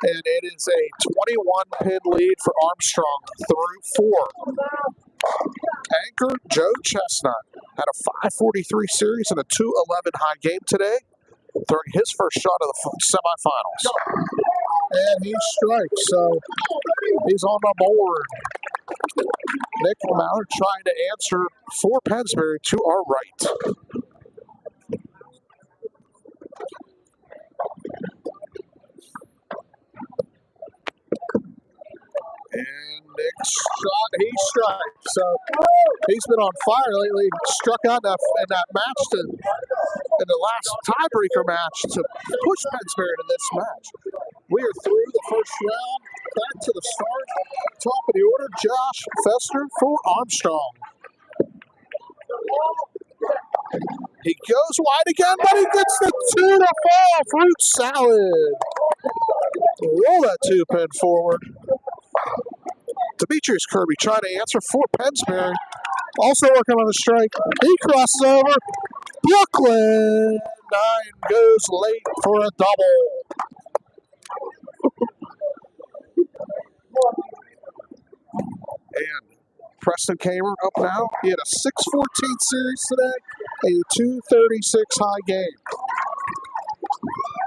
and it is a 21-pin lead for Armstrong through 4. Anchor Joe Chestnut had a 543 series and a 211 high game today, throwing his first shot of the semifinals. And he strikes, so he's on the board. Nick Mallard trying to answer for Pennsbury to our right. And Nick's shot, he strikes. So he's been on fire lately. Struck out in that match in the last tiebreaker match to push Pennsbury to this match. We are through the first round. Back to the start. Top of the order, Josh Fester for Armstrong. He goes wide again, but he gets the 2 to fall. Fruit salad. Roll that 2-pin forward. Demetrius Kirby trying to answer for Pennsbury. Also working on the strike. He crosses over. Brooklyn 9 goes late for a double. And Preston Kamer up now. He had a 614 series today, a 236 high game.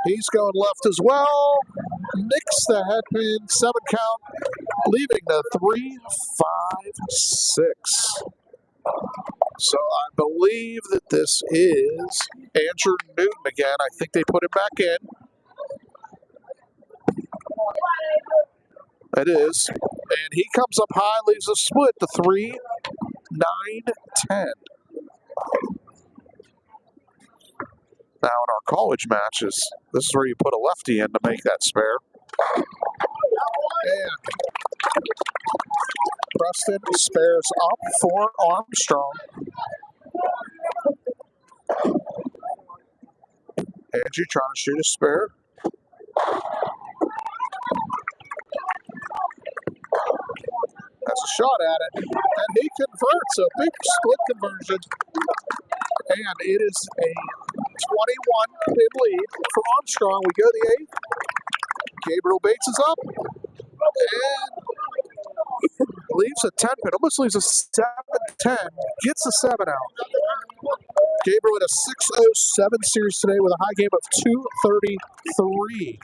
He's going left as well. Nicks the headpin, 7 count, leaving the 3-5-6. So I believe that this is Andrew Newton again. I think they put him back in. It is. And he comes up high, leaves a split to 3-9-10. Now in our college matches, this is where you put a lefty in to make that spare. And Preston spares up for Armstrong. Angie trying to shoot a spare. That's a shot at it, and he converts, a big split conversion, and it is a 21-pin lead for Armstrong. We go to the 8th. Gabriel Bates is up, and leaves a 10-pin, almost leaves a 7-10, gets a 7 out. Gabriel had a 607 series today with a high game of 233.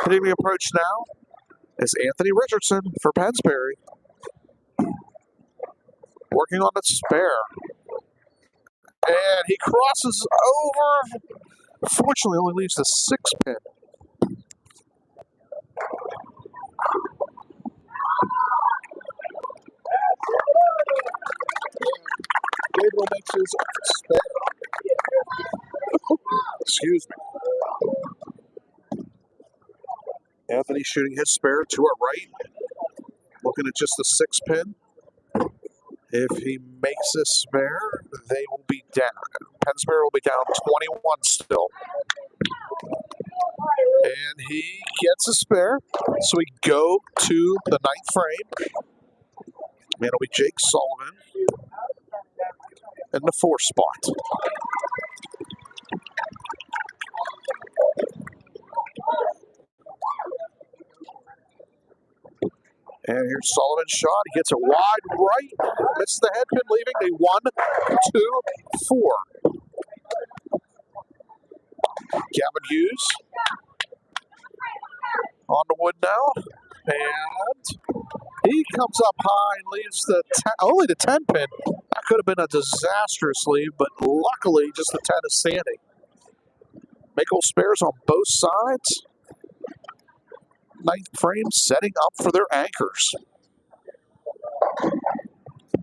Hitting the approach now is Anthony Richardson for Pennsbury. Working on the spare. And he crosses over. Fortunately, only leaves the 6-pin. Gabriel makes his spare. Excuse me. Anthony Anthony shooting his spare to our right. Looking at just the 6 pin. If he makes a spare, they will be down. Pennsbury will be down 21 still. And he gets a spare. So we go to the 9th frame. And it'll be Jake Sullivan in the 4 spot. And here's Sullivan's shot. He gets it wide right. Misses the head pin, leaving a 1, 2, 4. Gavin Hughes on the wood now. And he comes up high and leaves the only the 10 pin. That could have been a disastrous leave, but luckily just the 10 is standing. Make-all spares on both sides. 9th frame setting up for their anchors.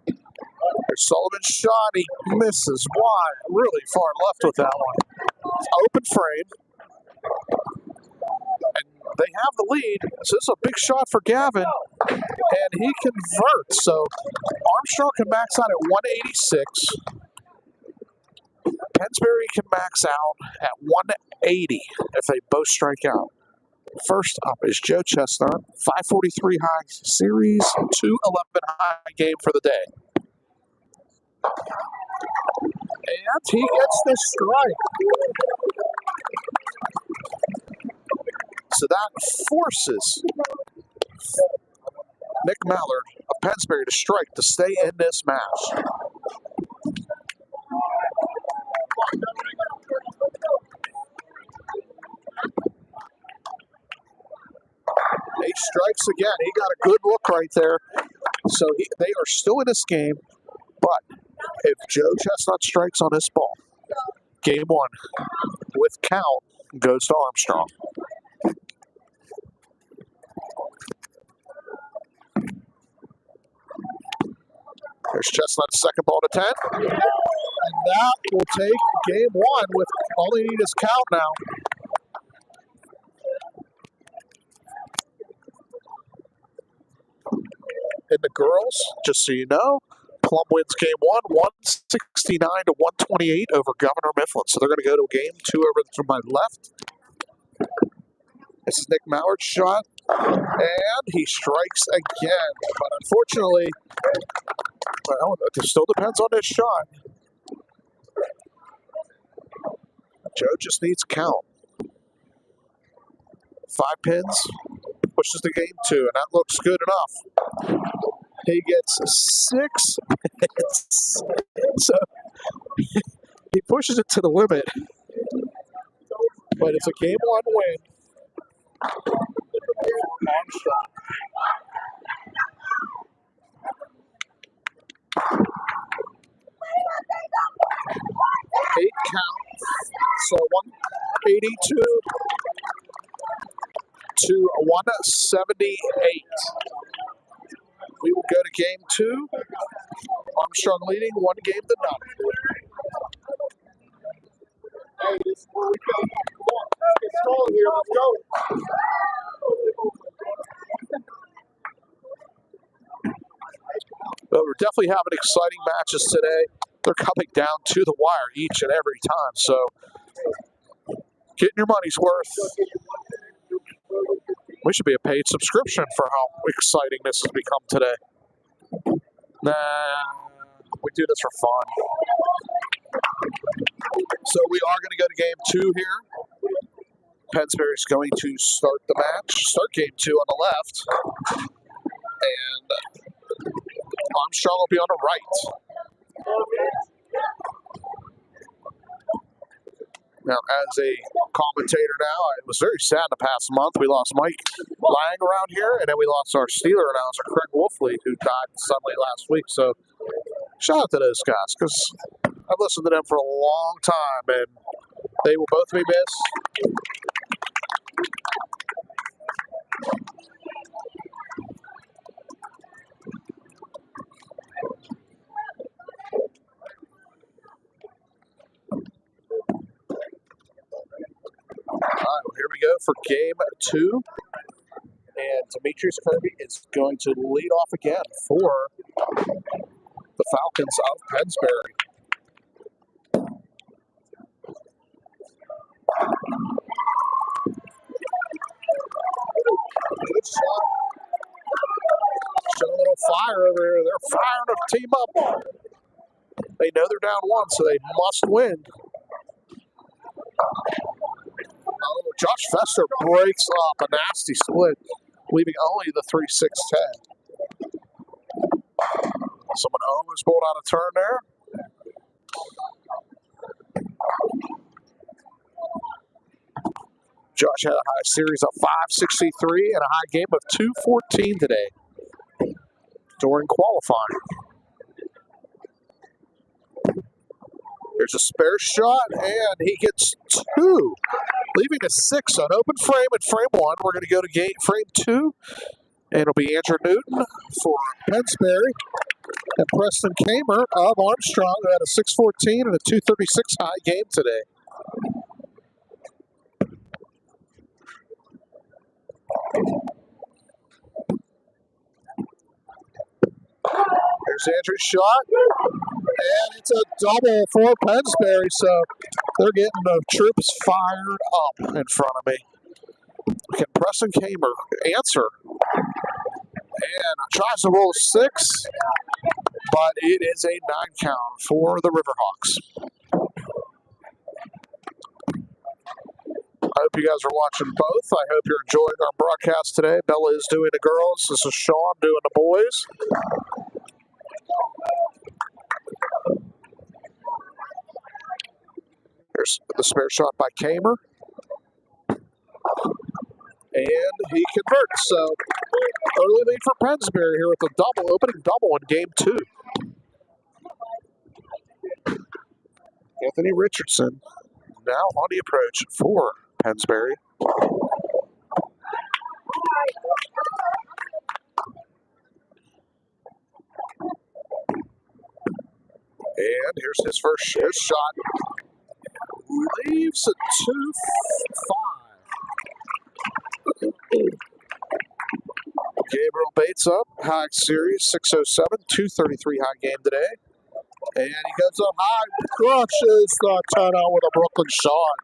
There's Sullivan's shot. He misses wide, really far left with that one. It's open frame. And they have the lead. So this is a big shot for Gavin. And he converts. So Armstrong can max out at 186. Pennsbury can max out at 180 if they both strike out. First up is Joe Chestnut, 543 high series, 211 high game for the day. And he gets the strike. So that forces Nick Mallard of Pennsbury to strike to stay in this match. He strikes again. He got a good look right there. So they are still in this game. But if Joe Chestnut strikes on this ball, game 1 with count goes to Armstrong. There's Chestnut's second ball to 10. And that will take game 1 with all they need is count now. And the girls, just so you know, Plum wins game 1, 169 to 128 over Governor Mifflin. So they're going to go to game 2 over to my left. This is Nick Mallard's shot. And he strikes again. But unfortunately, well, it still depends on this shot. Joe just needs count. 5 pins, pushes to game 2, and that looks good enough. He gets 6 pins. So he pushes it to the limit. But it's a game 1 win. Armstrong. 8 counts. So 182 to 178. We will go to game 2. Armstrong leading 1 game to none. Hey, this is where we go. Come on, let's get strong here. Let's go. But we're definitely having exciting matches today. They're coming down to the wire each and every time. So getting your money's worth. We should be a paid subscription for how exciting this has become today. Nah, we do this for fun. So we are going to go to game 2 here. Pennsbury's going to start the match. Start game 2 on the left. And Armstrong will be on the right. Now, as a commentator now, it was very sad the past month. We lost Mike Lang around here, and then we lost our Steeler announcer, Craig Wolfley, who died suddenly last week. So shout out to those guys, because I've listened to them for a long time, and they will both be missed. All right, well, here we go for game 2. And Demetrius Kirby is going to lead off again for the Falcons of Pennsbury. Good shot. Show a little fire over here. They're firing the team up. They know they're down one, so they must win. Oh, Josh Fester breaks up a nasty split, leaving only the 3-6-10. Someone almost pulled out a turn there. Josh had a high series of 563 and a high game of 214 today during qualifying. There's a spare shot, and he gets two, leaving a 6 on open frame at frame 1. We're going to go to frame 2, and it'll be Andrew Newton for Pennsbury and Preston Kamer of Armstrong, who had a 614 and a 236 high game today. There's Andrew's shot, and it's a double for Pennsbury, so they're getting the troops fired up in front of me. Can Preston Kamer answer? And tries to roll a 6, but it is a 9 count for the Riverhawks. I hope you guys are watching both. I hope you're enjoying our broadcast today. Bella is doing the girls. This is Sean doing the boys. There's the spare shot by Kamer. And he converts. So early lead for Pennsbury here with the double, opening double in game 2. Anthony Richardson now on the approach for Pennsbury. And here's his first shot. Leaves a 2-5. Gabriel Bates up, high series, 607, 233 high game today. And he goes up high, crushes the turnout with a Brooklyn shot.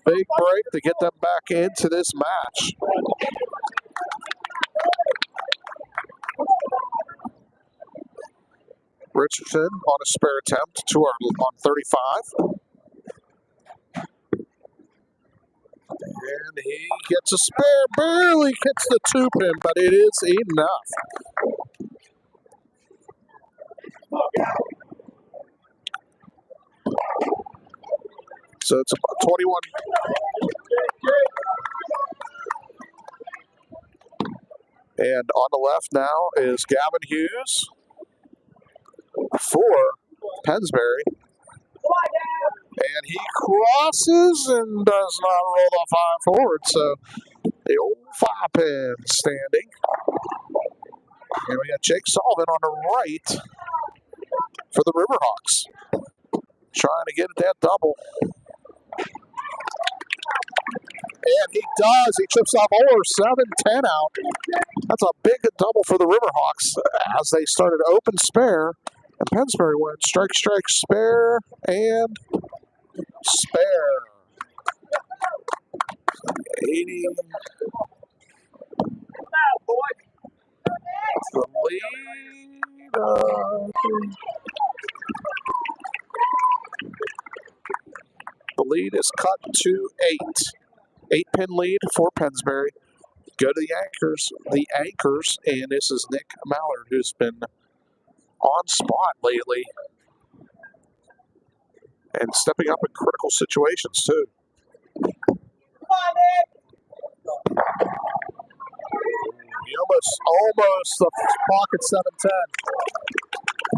Big break to get them back into this match. Richardson on a spare attempt on 35. And he gets a spare, barely hits the 2-pin, but it is enough. So it's about 21. And on the left now is Gavin Hughes for Pennsbury. And he crosses and does not roll the 5 forward. So the old 5-pin standing. And we got Jake Sullivan on the right for the Riverhawks. Trying to get at that double. And he does. He chips off over 7-10 out. That's a big double for the Riverhawks as they started open spare. And Pennsbury went strike, strike, spare, and spare. 80. The lead. The lead is cut to 8. 8-pin lead for Pennsbury. Go to the anchors, and this is Nick Mallard, who's been on spot lately and stepping up in critical situations too. He almost the pocket 7-10,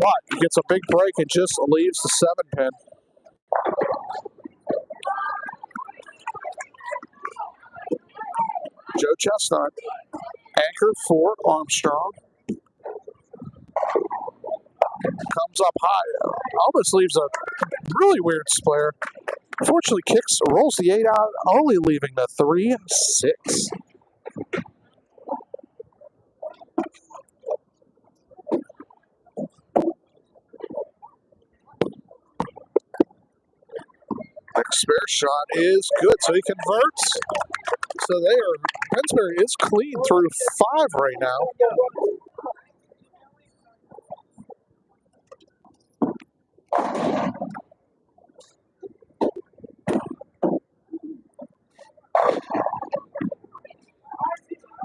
but he gets a big break and just leaves the 7-pin. Joe Chestnut, anchor for Armstrong. Comes up high, almost leaves a really weird square. Unfortunately, rolls the 8 out, only leaving the 3-6. Spare shot is good, so he converts. So Pennsbury is clean through 5 right now.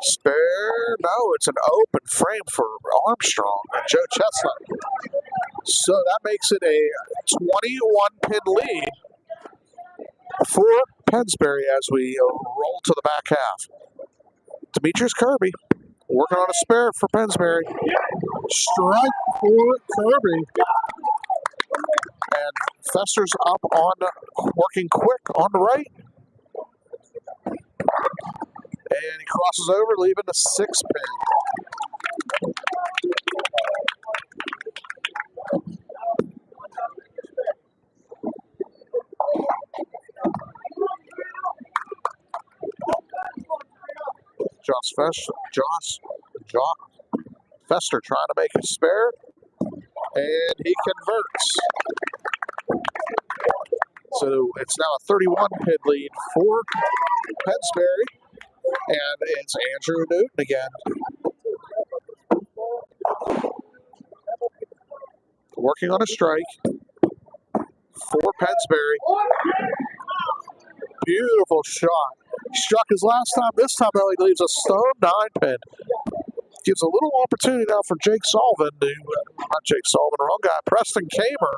Spare, no, it's an open frame for Armstrong and Joe Chestnut. So that makes it a 21-pin lead for Pennsbury as we roll to the back half. Demetrius Kirby working on a spare for Pennsbury. Strike for Kirby. And Fester's up on, working quick on the right. And he crosses over, leaving the 6-pin. Fester trying to make a spare, and he converts. So it's now a 31-pin lead for Pennsbury, and it's Andrew Newton again. Working on a strike for Pennsbury. Beautiful shot. He struck his last time. This time, though, he leaves a stone 9-pin. Gives a little opportunity now for Jake Sullivan not Jake Sullivan, wrong guy, Preston Kamer.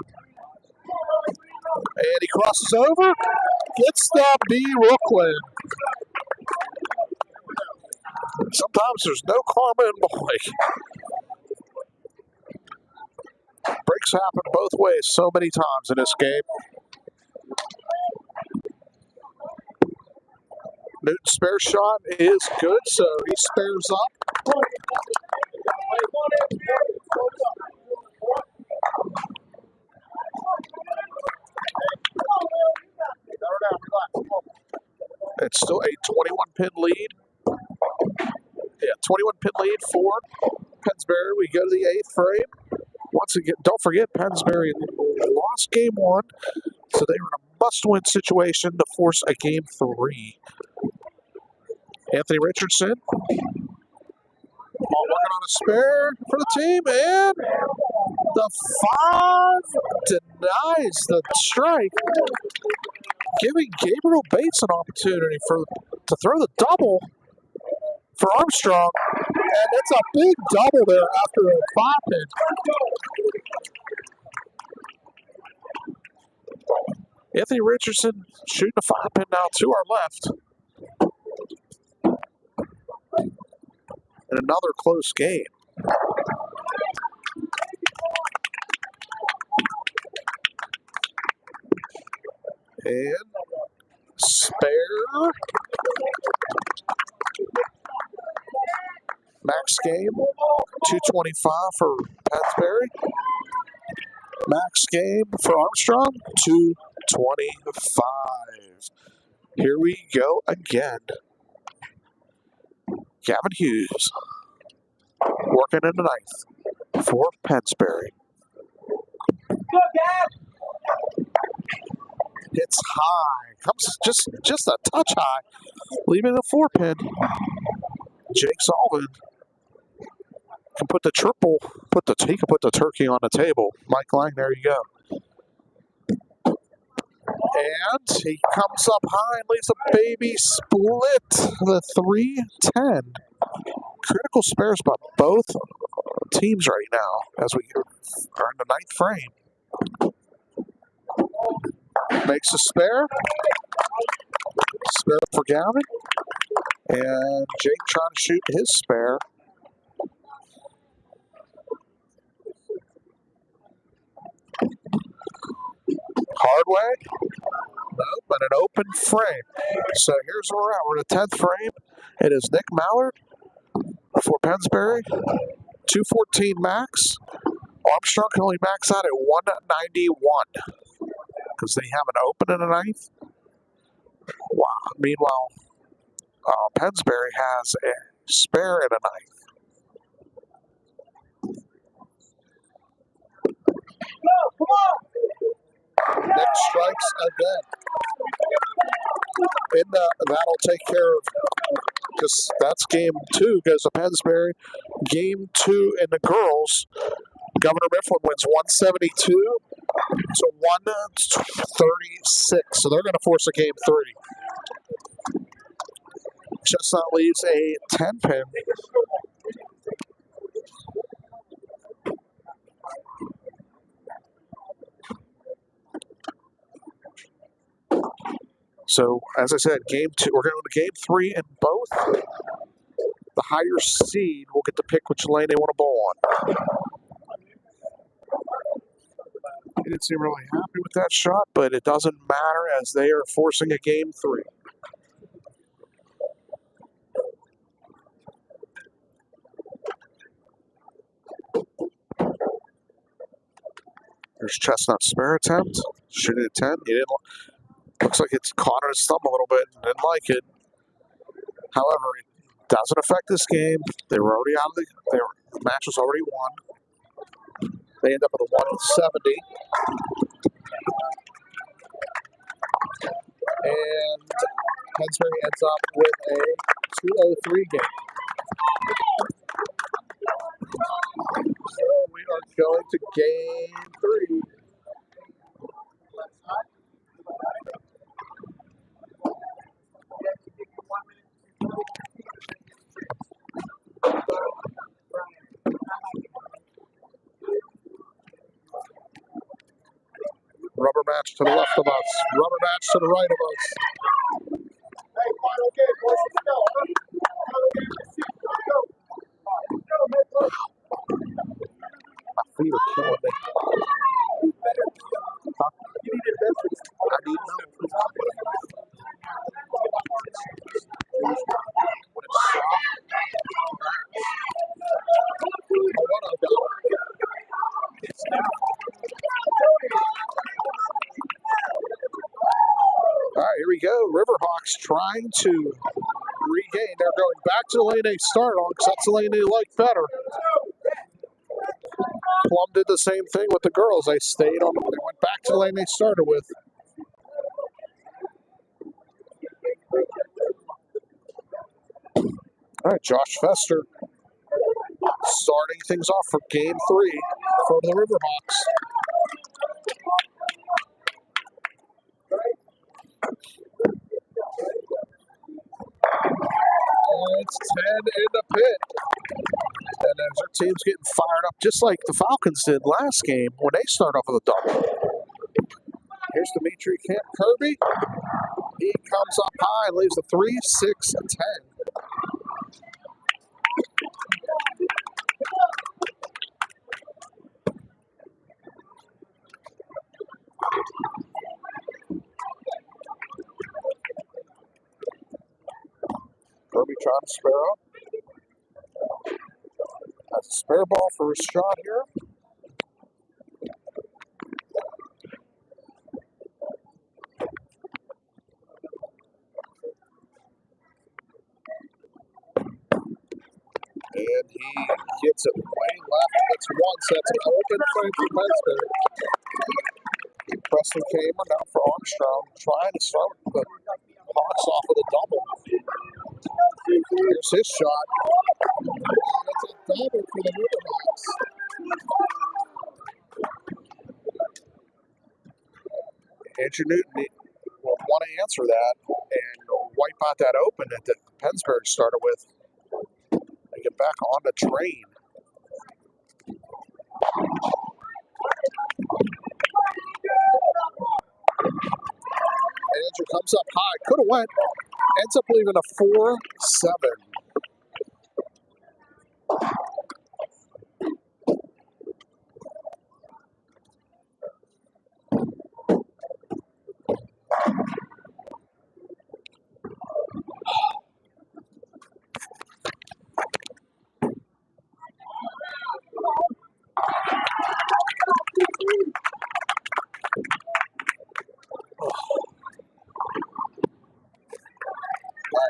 And he crosses over, gets the B. Brooklyn. Sometimes there's no karma in bowling. Breaks happen both ways so many times in this game. Newton's spare shot is good, so he spares up. It's still a 21-pin lead. Yeah, 21-pin lead for Pennsbury. We go to the 8th frame. Once again, don't forget, Pennsbury lost game 1, so they were in a must-win situation to force a game 3. Anthony Richardson working on a spare for the team, and the 5 denies the strike, giving Gabriel Bates an opportunity to throw the double for Armstrong, and it's a big double there after a 5-pin. Anthony Richardson shooting a 5-pin now to our left. And another close game. And spare. Max game, 225 for Pennsbury. Max game for Armstrong, 225. Here we go again. Gavin Hughes working in the 9th for Pennsbury. Hits high, comes just a touch high, leaving the 4-pin. Jake Sullivan can put the triple, he can put the turkey on the table. Mike Lang, there you go. And he comes up high and leaves a baby split, the 3-10. Critical spares by both teams right now as we are in the 9th frame. Makes a spare. Spare for Gavin. And Jake trying to shoot his spare. Hard way. Nope, but an open frame. So here's where we're at. We're in the 10th frame. It is Nick Mallard for Pennsbury. 214 max. Armstrong can only max out at 191 because they have an open in the 9th. Wow. Meanwhile, Pennsbury has a spare in the 9th. Nick strikes again. That'll take care of, because that's game 2 goes to Pennsbury. Game 2 in the girls, Governor Mifflin wins 172 to 136. So they're going to force a game 3. Chestnut leaves a 10-pin. So, as I said, game 2, we're going to game 3 in both. The higher seed will get to pick which lane they want to bowl on. He didn't seem really happy with that shot, but it doesn't matter as they are forcing a game 3. There's Chestnut's spare attempt. Shooting at 10. He didn't. Looks like it's caught on his thumb a little bit. Didn't like it. However, it doesn't affect this game. They were already out of the match was already won. They end up with a 170. And Pennsbury ends up with a 203 game. So we are going to game 3. Rubber match to the left of us. Rubber match to the right of us. My feet are killing me. Huh? I need no. When it's soft. Oh, what a go. All right, here we go. Riverhawks trying to regain. They're going back to the lane they started on because that's the lane they like better. Plum did the same thing with the girls. They stayed on. They went back to the lane they started with. All right, Josh Fester starting things off for game 3 for the Riverhawks. And it's 10 in the pit. And as our team's getting fired up, just like the Falcons did last game when they start off with a double. Here's Dimitri Kirby. He comes up high and leaves a 3, 6, 10. Kirby trying to spare up. That's a spare ball for his shot here. And he gets it way left. That's one. Sets an open frame for Pennsbury. Preston Kamer now for Armstrong, trying to start the Hawks off with a double. Here's his shot. And it's a double for the Riverhawks. Andrew Newton will want to answer that and wipe out that open that Pennsbury started with. They get back on the train. Andrew comes up high, could have went, ends up leaving a 4-7.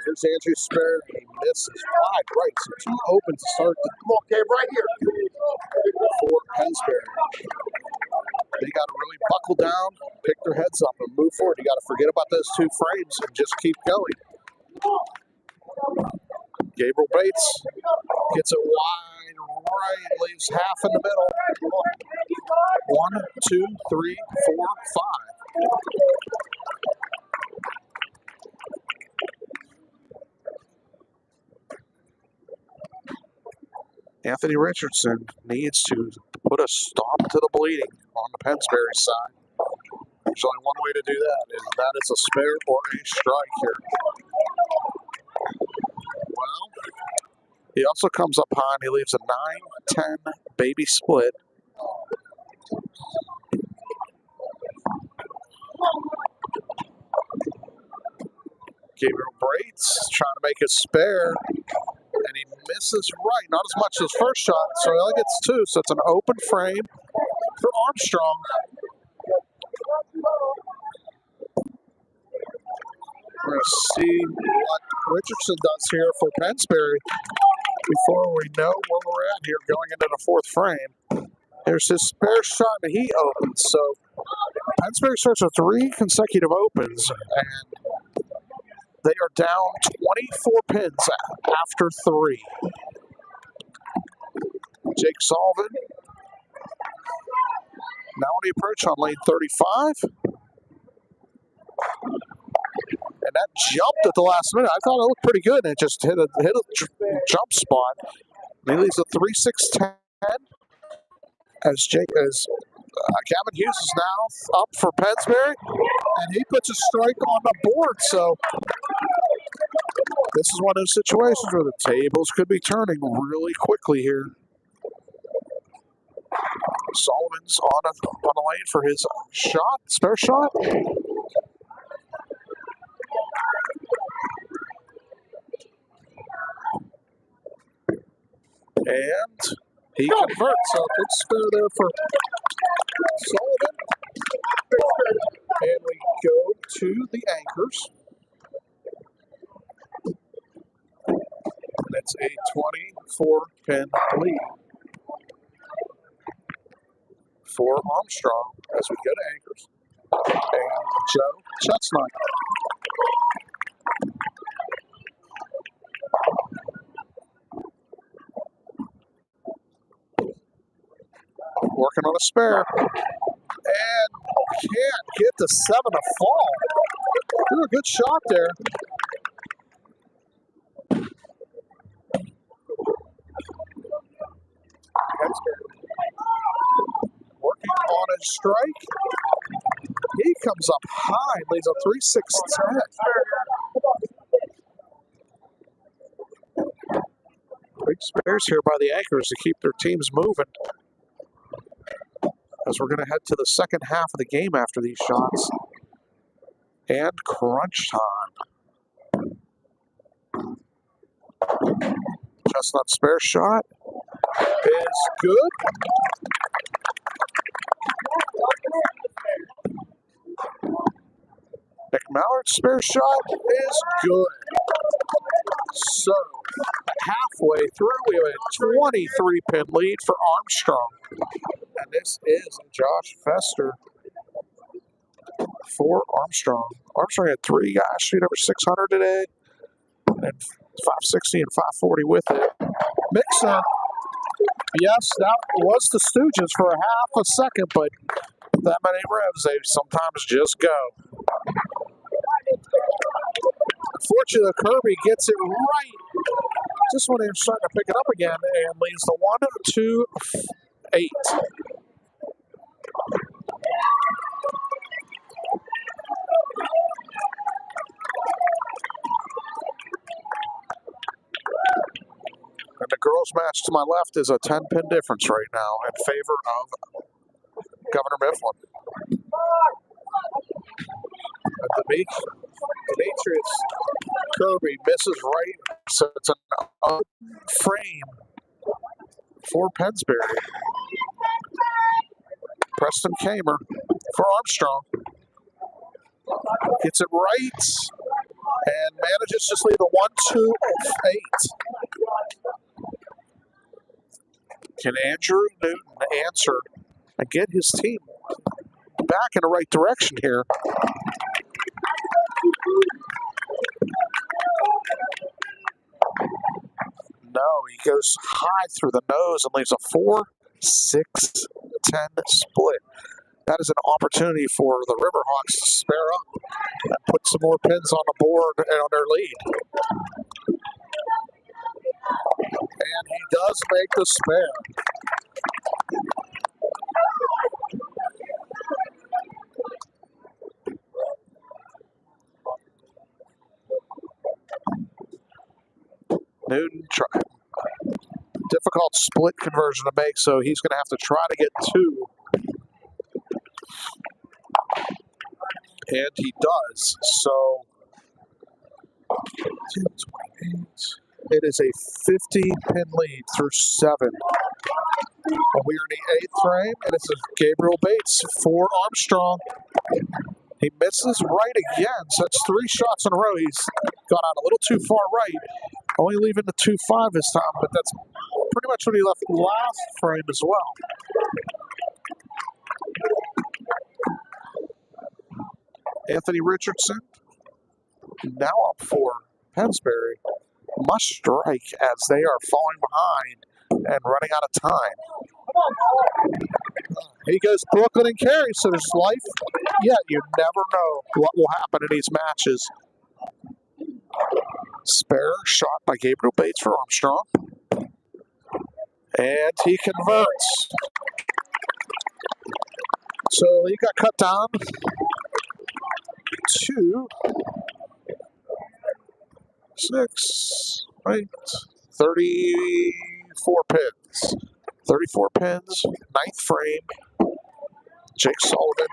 Here's Andrew Spare. He misses wide right, so two open to start the ball game right here for Pennsbury. They got to really buckle down, pick their heads up and move forward. You got to forget about those 2 frames and just keep going. Gabriel Bates gets it wide right, leaves half in the middle. 1, 2, 3, 4, 5. Anthony Richardson needs to put a stop to the bleeding on the Pennsbury side. There's only one way to do that, and that is a spare or a strike here. Well, he also comes up high and he leaves a 9-10 baby split. Gabriel Bates trying to make a spare, and he misses right. Not as much as first shot, so he only gets 2, so it's an open frame for Armstrong. We're going to see what Richardson does here for Pennsbury before we know where we're at here going into the 4th frame. There's his spare shot, and he opens. So Pennsbury starts with 3 consecutive opens, and they are down 24 pins after 3. Jake Sullivan now on the approach on lane 35. And that jumped at the last minute. I thought it looked pretty good, and it just hit a jump spot. And he leaves a 3-6-10 as Gavin Hughes is now up for Pennsbury, and he puts a strike on the board. So this is one of those situations where the tables could be turning really quickly here. Sullivan's on the lane for his shot, spare shot. And he converts. So good spare there for Sullivan. And we go to the anchors. And it's a 24-pin lead for Armstrong as we go to anchors. And Joe Chestnut. Working on a spare. And can't get the 7 to fall. Threw a good shot there. Working on a strike. He comes up high, leaves a 3-6-10. Big spares here by the anchors to keep their teams moving. As we're going to head to the second half of the game after these shots. And crunch time. Chestnut spare shot is good. Nick Mallard's spare shot is good. So, halfway through, we have a 23-pin lead for Armstrong. And this is Josh Fester for Armstrong. Armstrong had 3 guys shoot over 600 today, and 560 and 540 with it. Mixon, yes, that was the Stooges for a half a second, but that many revs, they sometimes just go. Unfortunately, Kirby gets it right just when they're starting to pick it up again and leads the 1-2-8. And the girls' match to my left is a 10-pin difference right now in favor of Governor Mifflin. At the Demetrius Kirby misses right, so it's an frame for Pennsbury. Preston Kamer for Armstrong. Gets it right and manages to leave a 1-2-8. Can Andrew Newton answer and get his team back in the right direction here. No, he goes high through the nose and leaves a 4-6-10 split. That is an opportunity for the Riverhawks to spare up and put some more pins on the board and on their lead. And he does make the spare. Newton, difficult split conversion to make, so he's going to have to try to get 2. And he does. So, 28. It is a 50-pin lead through 7. And we are in the 8th frame, and this is Gabriel Bates for Armstrong. He misses right again, so that's 3 shots in a row. He's gone out a little too far right, only leaving the 2-5 this time, but that's pretty much what he left last frame as well. Anthony Richardson, now up for Pensbury, must strike as they are falling behind and running out of time. He goes Brooklyn and carry, so there's life. Yeah, you never know what will happen in these matches. Spare shot by Gabriel Bates for Armstrong. And he converts. So he got cut down to 6, 8, 34 pins. 34 pins, 9th frame. Jake Sullivan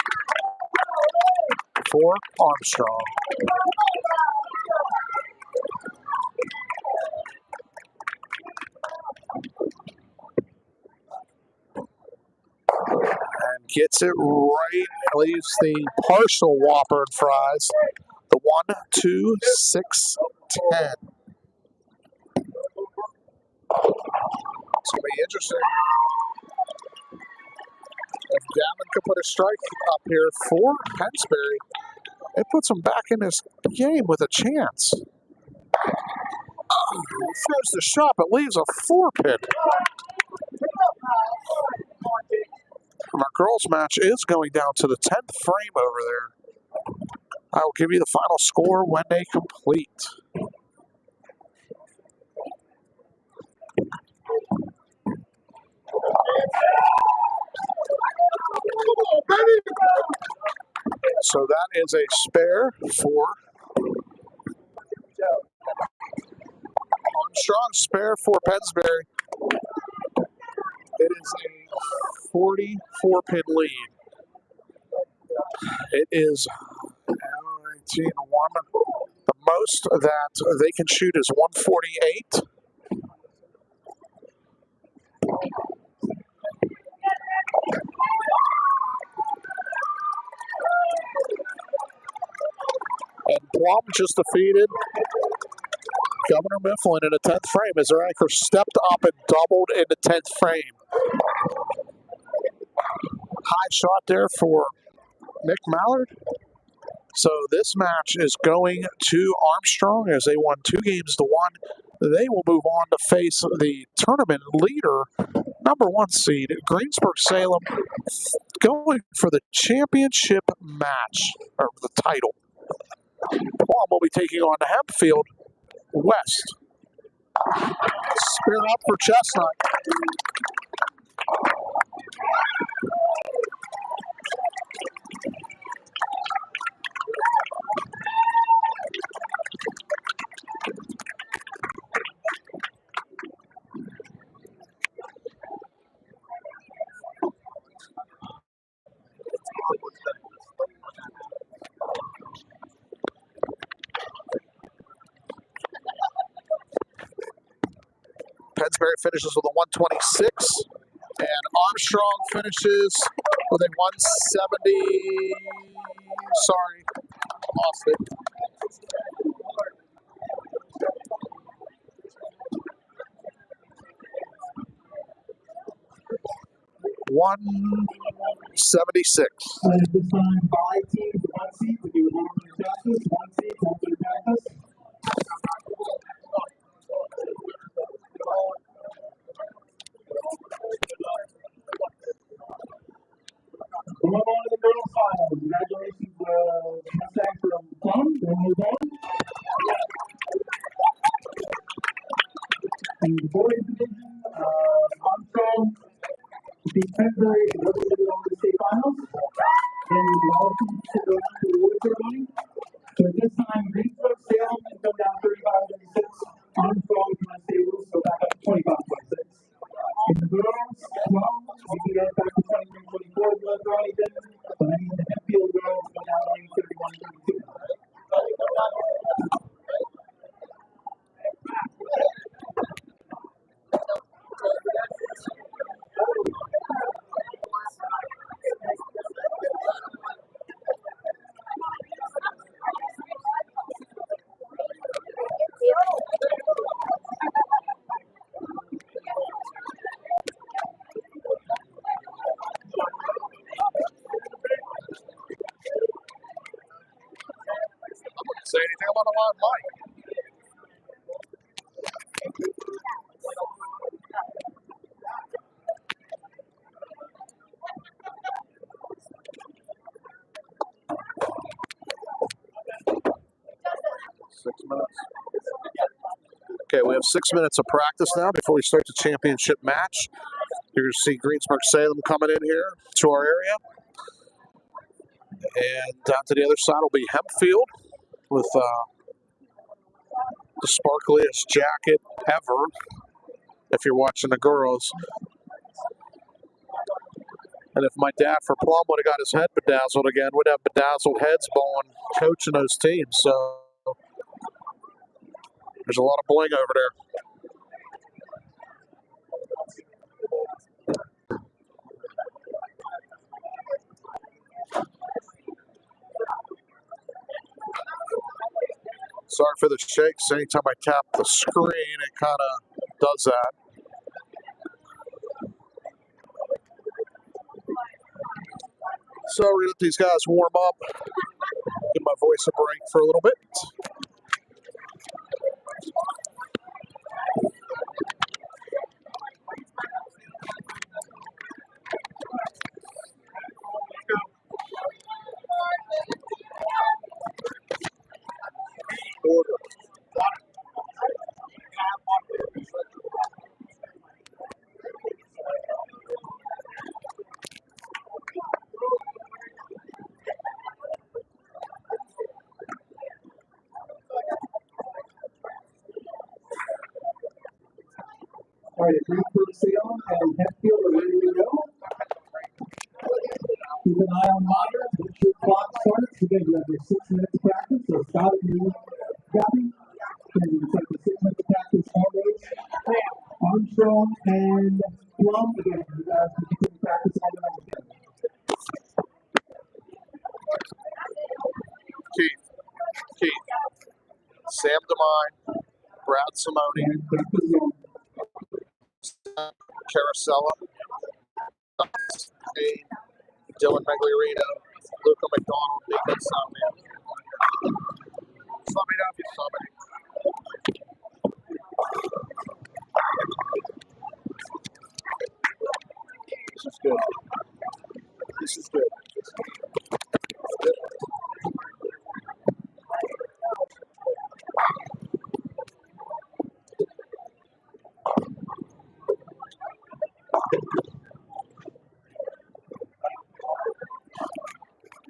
for Armstrong. And gets it right, leaves the partial whopper and fries. The 1, 2, 6, 10. It's going to be interesting if Gavin could put a strike up here for Pensbury. It puts him back in this game with a chance. He throws the shot, but leaves a 4-pin. And our girls' match is going down to the 10th frame over there. I will give you the final score when they complete. So that is a spare for Armstrong, spare for Pensbury. It is a 44-pin lead. It is 19-1. The most that they can shoot is 148. And Blum just defeated Governor Mifflin in the 10th frame as their anchor stepped up and doubled in the 10th frame. High shot there for Nick Mallard. So this match is going to Armstrong as they won 2-1. They will move on to face the tournament leader, number 1 seed, Greensburg-Salem, going for the championship match, or the title. Plum will be taking on the Hempfield West. Spare up for Chestnut. Pensbury finishes with a 126, and Armstrong finishes with a 170. Sorry, lost it. 176. And at this time, 5 teams, 1 seat. If you would like to practice, 1 seat, come to the practice. We'll move on to the girls' final. Congratulations, Mustang from Plum. They'll move on. In the boys division, Armstrong beat Penbury and represented on the state finals. And all teams should go down to the award ceremony. So at this time, Greensburg, Salem, and come down 35-36. Armstrong from the state rules go back up to 25-26. In the girls, well, we can get back to 23-24 with Blood Ronnie. But then in the Hempfield girls go down to 31-32. Say anything about a live mic. 6 minutes. Okay, we have 6 minutes of practice now before we start the championship match. You're going to see Greensburg Salem coming in here to our area. And down to the other side will be Hempfield with the sparkliest jacket ever if you're watching the girls. And if my dad for Plum would have got his head bedazzled again, we'd have bedazzled heads bowling, coaching those teams. So there's a lot of bling over there. Sorry for the shakes. Anytime I tap the screen, it kind of does that. So we're going to let these guys warm up. Give my voice a break for a little bit. Order. All right, Greensburg, Salem, and Hempfield are ready to go. Keep an eye on monitor. Make sure clock starts. Again, you have your 6 minutes of practice. So start at you, Gabby. Then you take the 6 minutes of practice always. Armstrong and Plum. Again, you guys can continue practice all the way. Keith. Sam DeMine, Brad Simone, And practice zone. Carosella, Dylan Megliarino, Luca McDonald, Nathan Sunman. Sum it up, you somebody. This is good. This is good.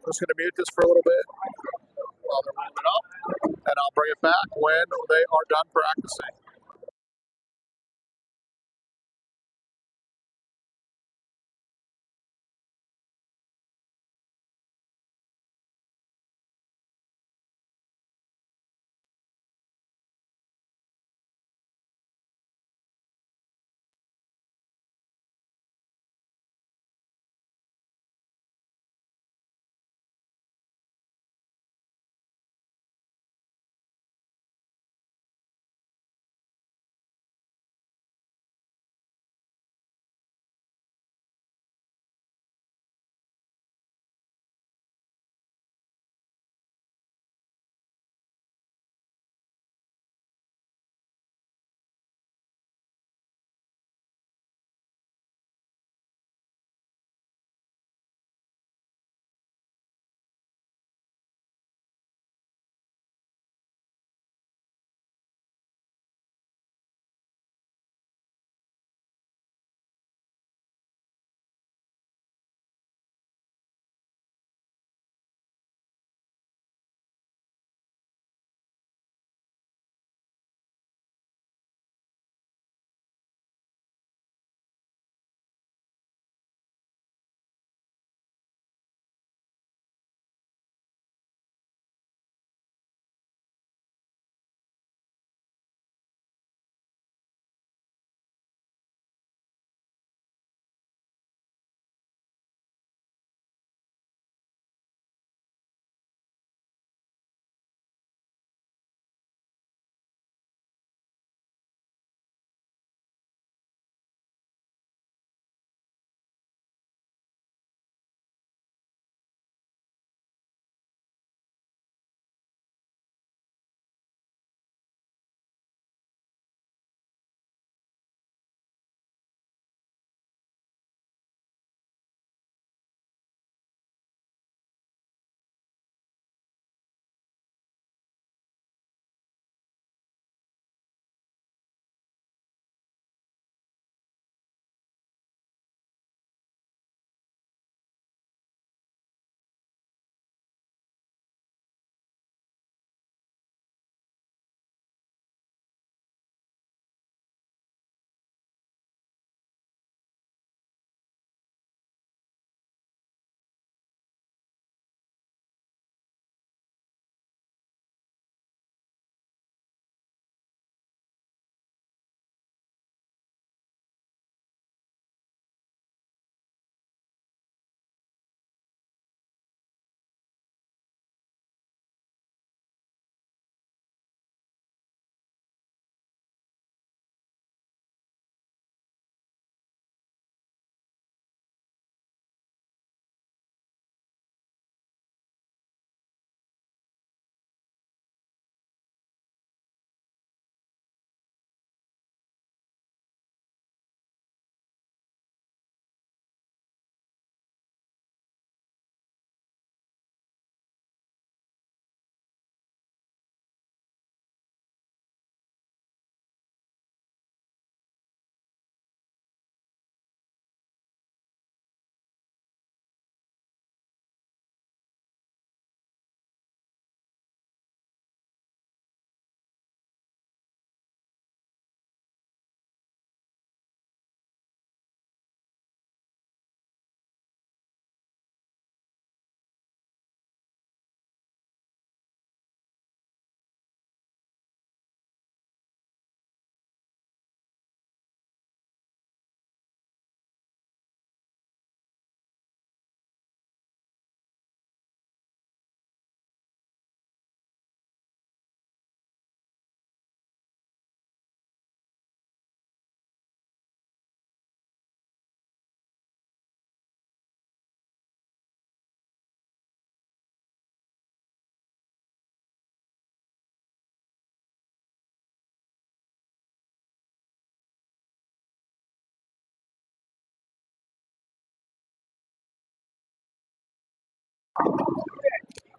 I'm just going to mute this for a little bit while they're warming up, and I'll bring it back when they are done practicing.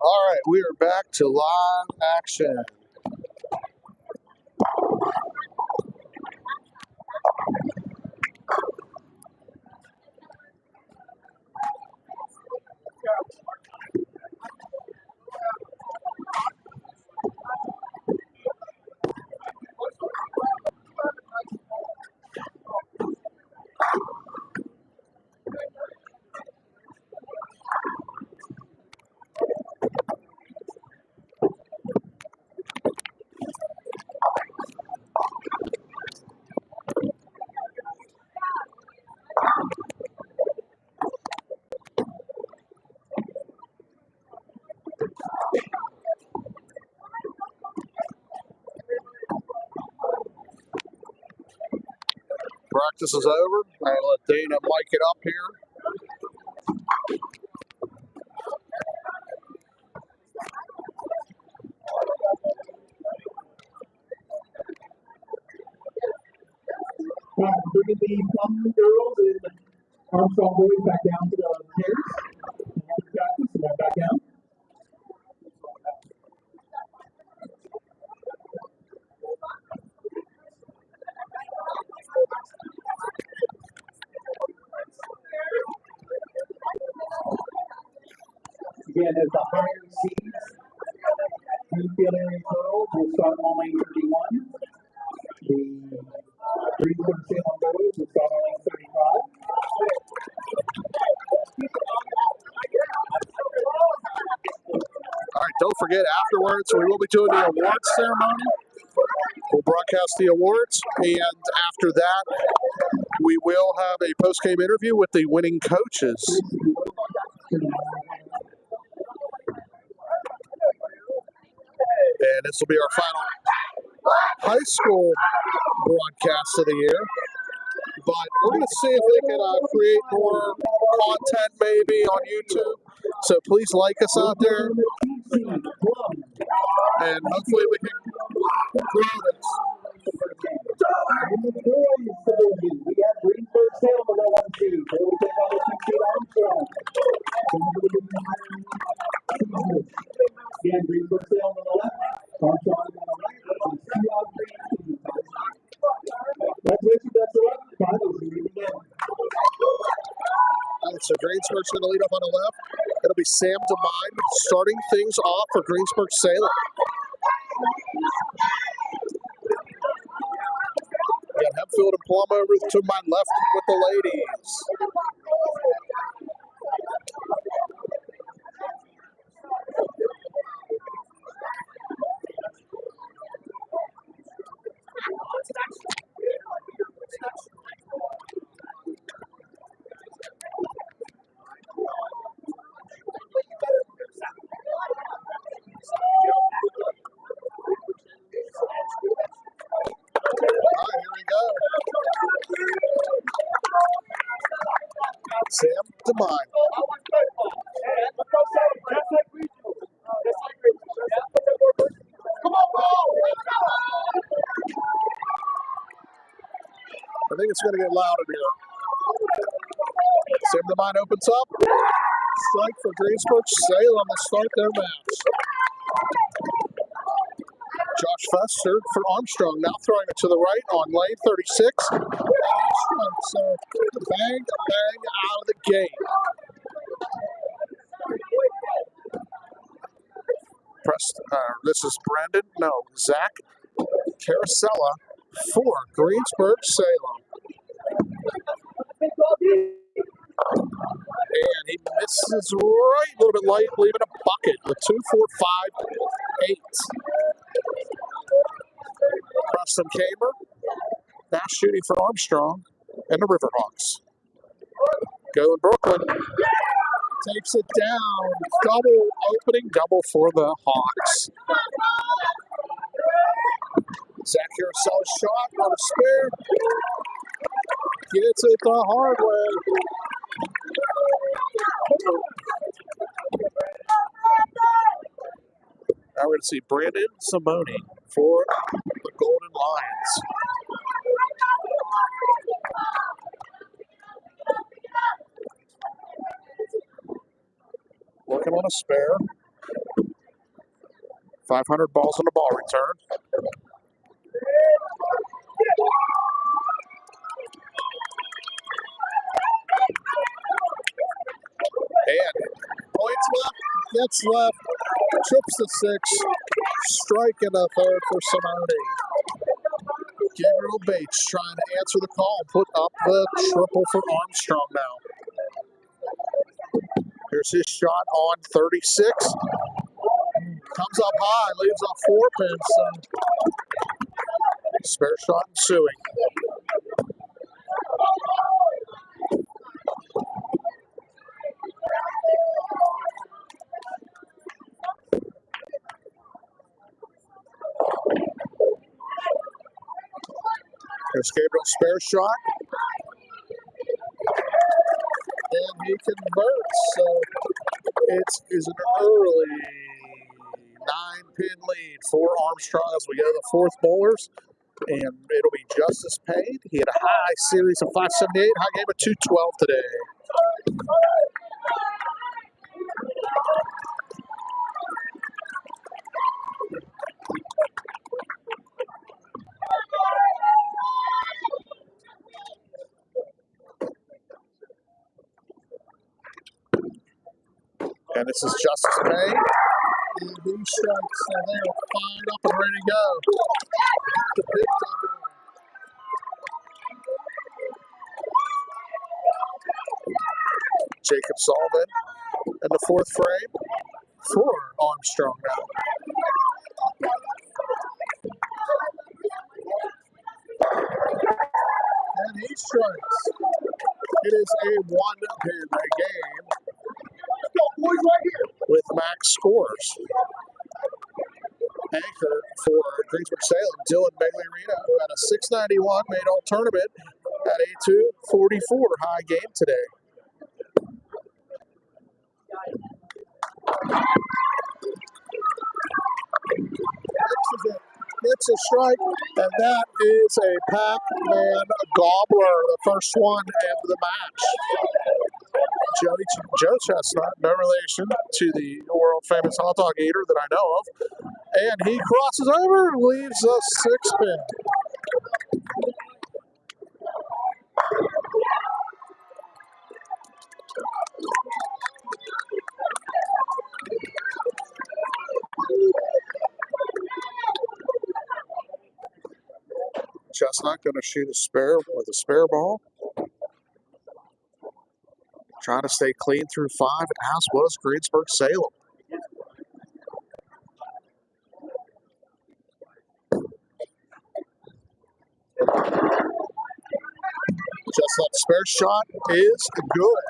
All right, we are back to live action. Practice is over. I'll let Dana mic it up here. Bringing the Plum girls and Armstrong boys back down to the chairs. After practice, so they're back down. Again, as the higher seeds, Greenfield area girls will start on lane 31. The Greenfield Salem boys will start on lane 35. All right, don't forget, afterwards, we will be doing the awards ceremony. We'll broadcast the awards, and after that, we will have a post-game interview with the winning coaches. And this will be our final high school broadcast of the year. But we're going to see if we can create more content maybe on YouTube. So please like us out there. And hopefully we can grow this. We have Greenfield Salem on the 1 seed. They will take on the 2 seed Armstrong. Again, Greenfield Salem on the left, Armstrong on the right. Congratulations, that's the right. Finals, we begin. So Greensburg's going to lead up on the left. It'll be Sam DeMine starting things off for Greensburg Salem. Got Hempfield and Plum over to my left with the ladies. Sam DeMine. I think it's going to get loud in here. Sam DeMine opens up. Strike for Greensburg Salem to start their match. Josh Fester for Armstrong, now throwing it to the right on lane 36. And Armstrong, so bang, bang out of the gate. This is Zach Carosella for Greensburg Salem. And he misses right a little bit light, leaving a bucket with 2-4-5-8. Preston Kamer, now shooting for Armstrong and the Riverhawks. Going Brooklyn, takes it down, double for the Hawks. Zach Carousel shot on a spare, gets it the hard way. Now we're going to see Brandon Simone for the Golden Lions. Working on a spare. 500 balls on the ball return. And points left, gets left, trips the 6, strike in the third for Simone. Gabriel Bates trying to answer the call, put up the triple for Armstrong now. Here's his shot on 36. Comes up high, leaves off 4 pins. Spare shot ensuing. Here's Gabriel's spare shot. And he converts. So it is an early 9-pin lead for Armstrong as we go to the 4th bowlers. And it'll be Justice Payne. He had a high series of 578, high game of 212 today. And this is Justice Payne. And he strikes, and they are fired up and ready to go. The big double. Jacob Sullivan in the 4th frame for Armstrong now. And he strikes. It is a 1-pin game with max scores. Anchor for Greensburg-Salem, Dylan Bagliarino at a 691, made all tournament at a 244 high game today. It's a strike, and that is a Pac-Man gobbler, the first one of the match. Joe Chestnut, no relation to the world-famous hot dog eater that I know of. And he crosses over and leaves a 6-pin. Chestnut going to shoot a spare with a spare ball. Trying to stay clean through 5, as was Greensburg-Salem. Chestnut's spare shot is good.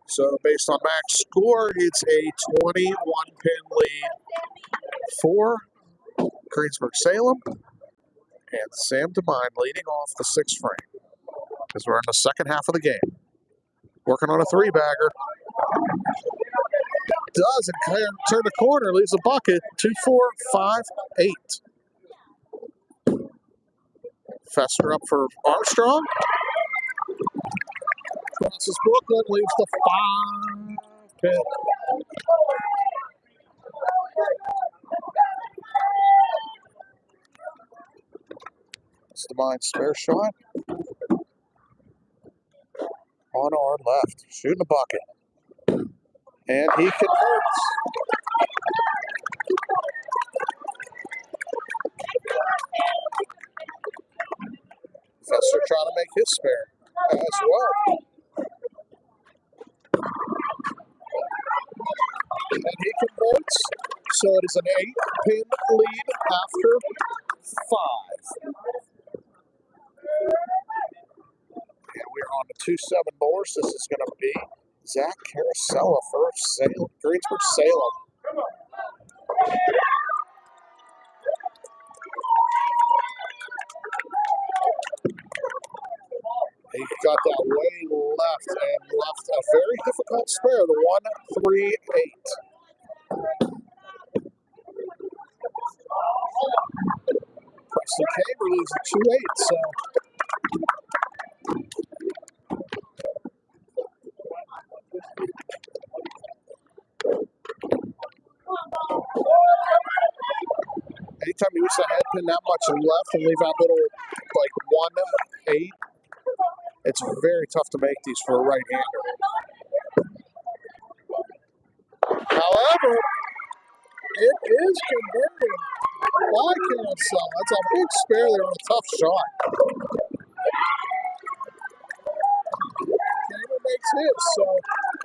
So based on max score, it's a 21-pin lead for Greensburg-Salem. And Sam DeMine leading off the 6th frame as we're in the second half of the game. Working on a 3-bagger. Doesn't turn the corner, leaves a bucket. 2-4-5-8. Fester up for Armstrong. Crosses Brooklyn, leaves the 5-pin. It's DeMine's spare shot. On our left, shooting a bucket. And he converts. Fester trying to make his spare as well. And he converts. So it is an 8-pin lead after 5. And we're on the 2-7 bowlers. This is going to be Zach Carosella for Greensburg-Salem. He got that way left and left a very difficult spare, the 1-3-8. Preston Caber leaves a 2-8, so anytime you use the head pin that much left and leave out little, like 1/8, it's very tough to make these for a right-hander. However, it is converted by Carousel. That's a big spare there on a tough shot. Gamer makes his, so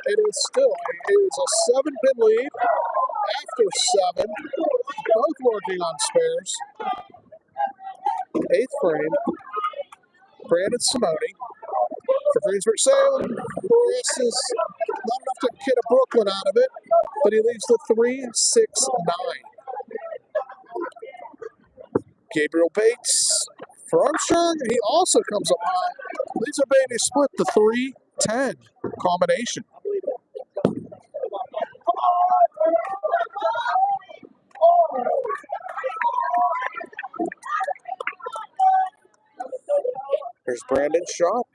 it is still a 7-pin lead after 7. Both working on spares. 8th frame. Brandon Simone for Greensburg Salem. Presses not enough to get a Brooklyn out of it, but he leaves the 3-6-9. Gabriel Bates for Armstrong. He also comes up high. Leaves a baby split, the 3-10 combination. Here's Brandon shot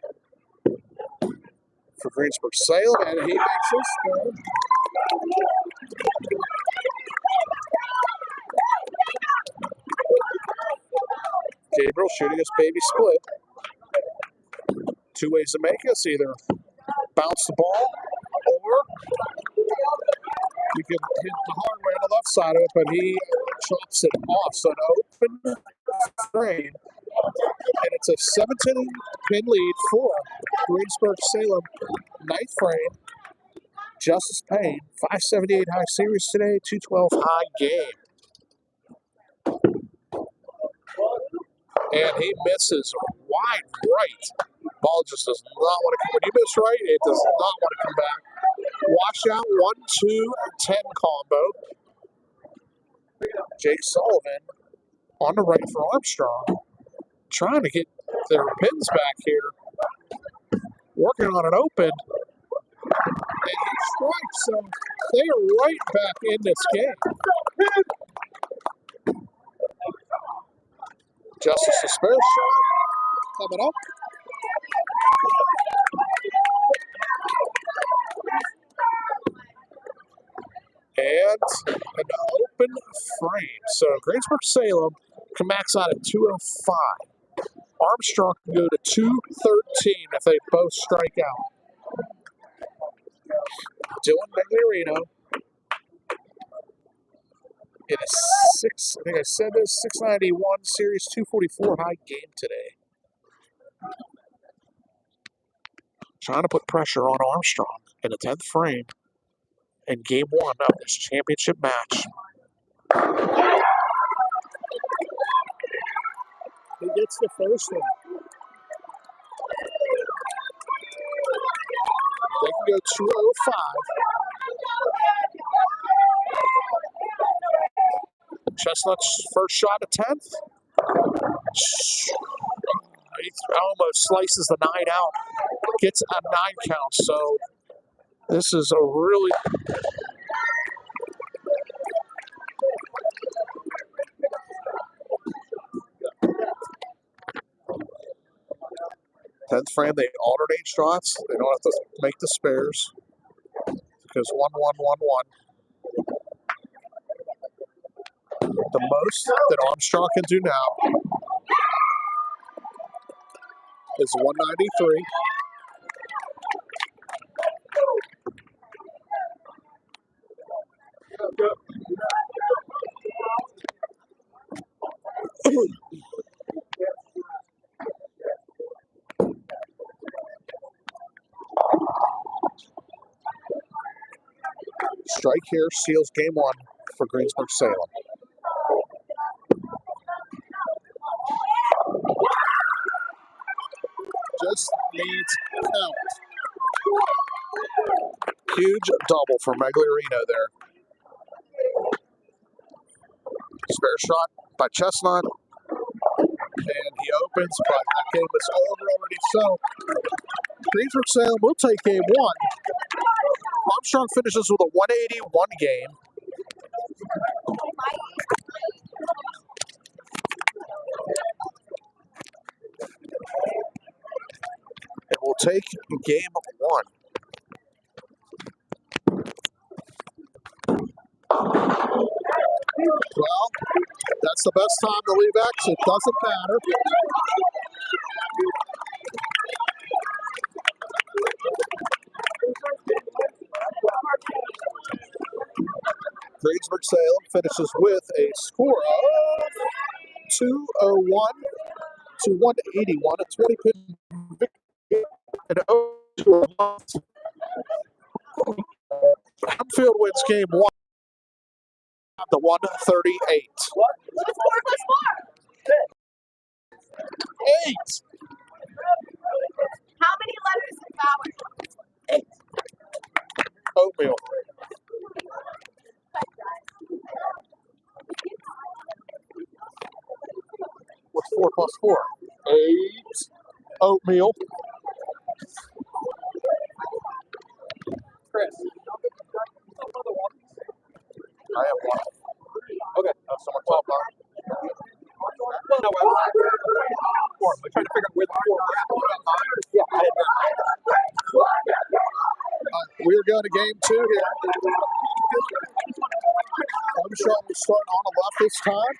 for Greensburg Salem, and he makes his third. Gabriel shooting his baby split. 2 ways to make this: either bounce the ball, or you can hit the hard way on the left side of it, but he chops it off. So an open frame, and it's a 17-pin lead for Greensburg Salem. 9th frame. Justice Payne, 578 high series today, 212 high game. And he misses wide right. Ball just does not want to come. When you miss right, it does not want to come back. Wash out 1-2-10 combo. Jake Sullivan on the right for Armstrong. Trying to get their pins back here. Working on an open. And he strikes, so they are right back in this game. Justice a spare shot coming up. And an open frame. So Greensburg Salem can max out at 205. Armstrong can go to 213 if they both strike out. Dylan Megliarino in a 6, I think I said this, 691 series 244 high game today. Trying to put pressure on Armstrong in the 10th frame in game 1 of this championship match. He gets the first one. They can go 205. Chestnut's first shot at 10th. He almost slices the 9 out. Gets a 9 count. So this is a really... Tenth frame, they alternate shots. They don't have to make the spares because 1-1-1-1. The most that Armstrong can do now is 193. Strike here seals game 1 for Greensburg Salem. Just needs count. Huge double for Megliarino there. Spare shot by Chestnut. And he opens, but that game is over already. So Greensburg Salem will take game 1. Armstrong finishes with a 181 game. And we'll take game 1. Well, That's the best time to leave X. It doesn't matter. Greensburg-Salem finishes with a score of 201 to 181, a 20-pin victory, and 0-1. Hamfield wins game 1 to 138. What's 4 plus 4? 8. How many letters in vowel? Oatmeal. What's 4 plus 4? 8. Oatmeal. Chris. I have 1. Okay. Someone top line. Well, no, we're trying to figure out where the 4 are at. Yeah, I had We're going to game 2 here. Armstrong is starting on the left this time.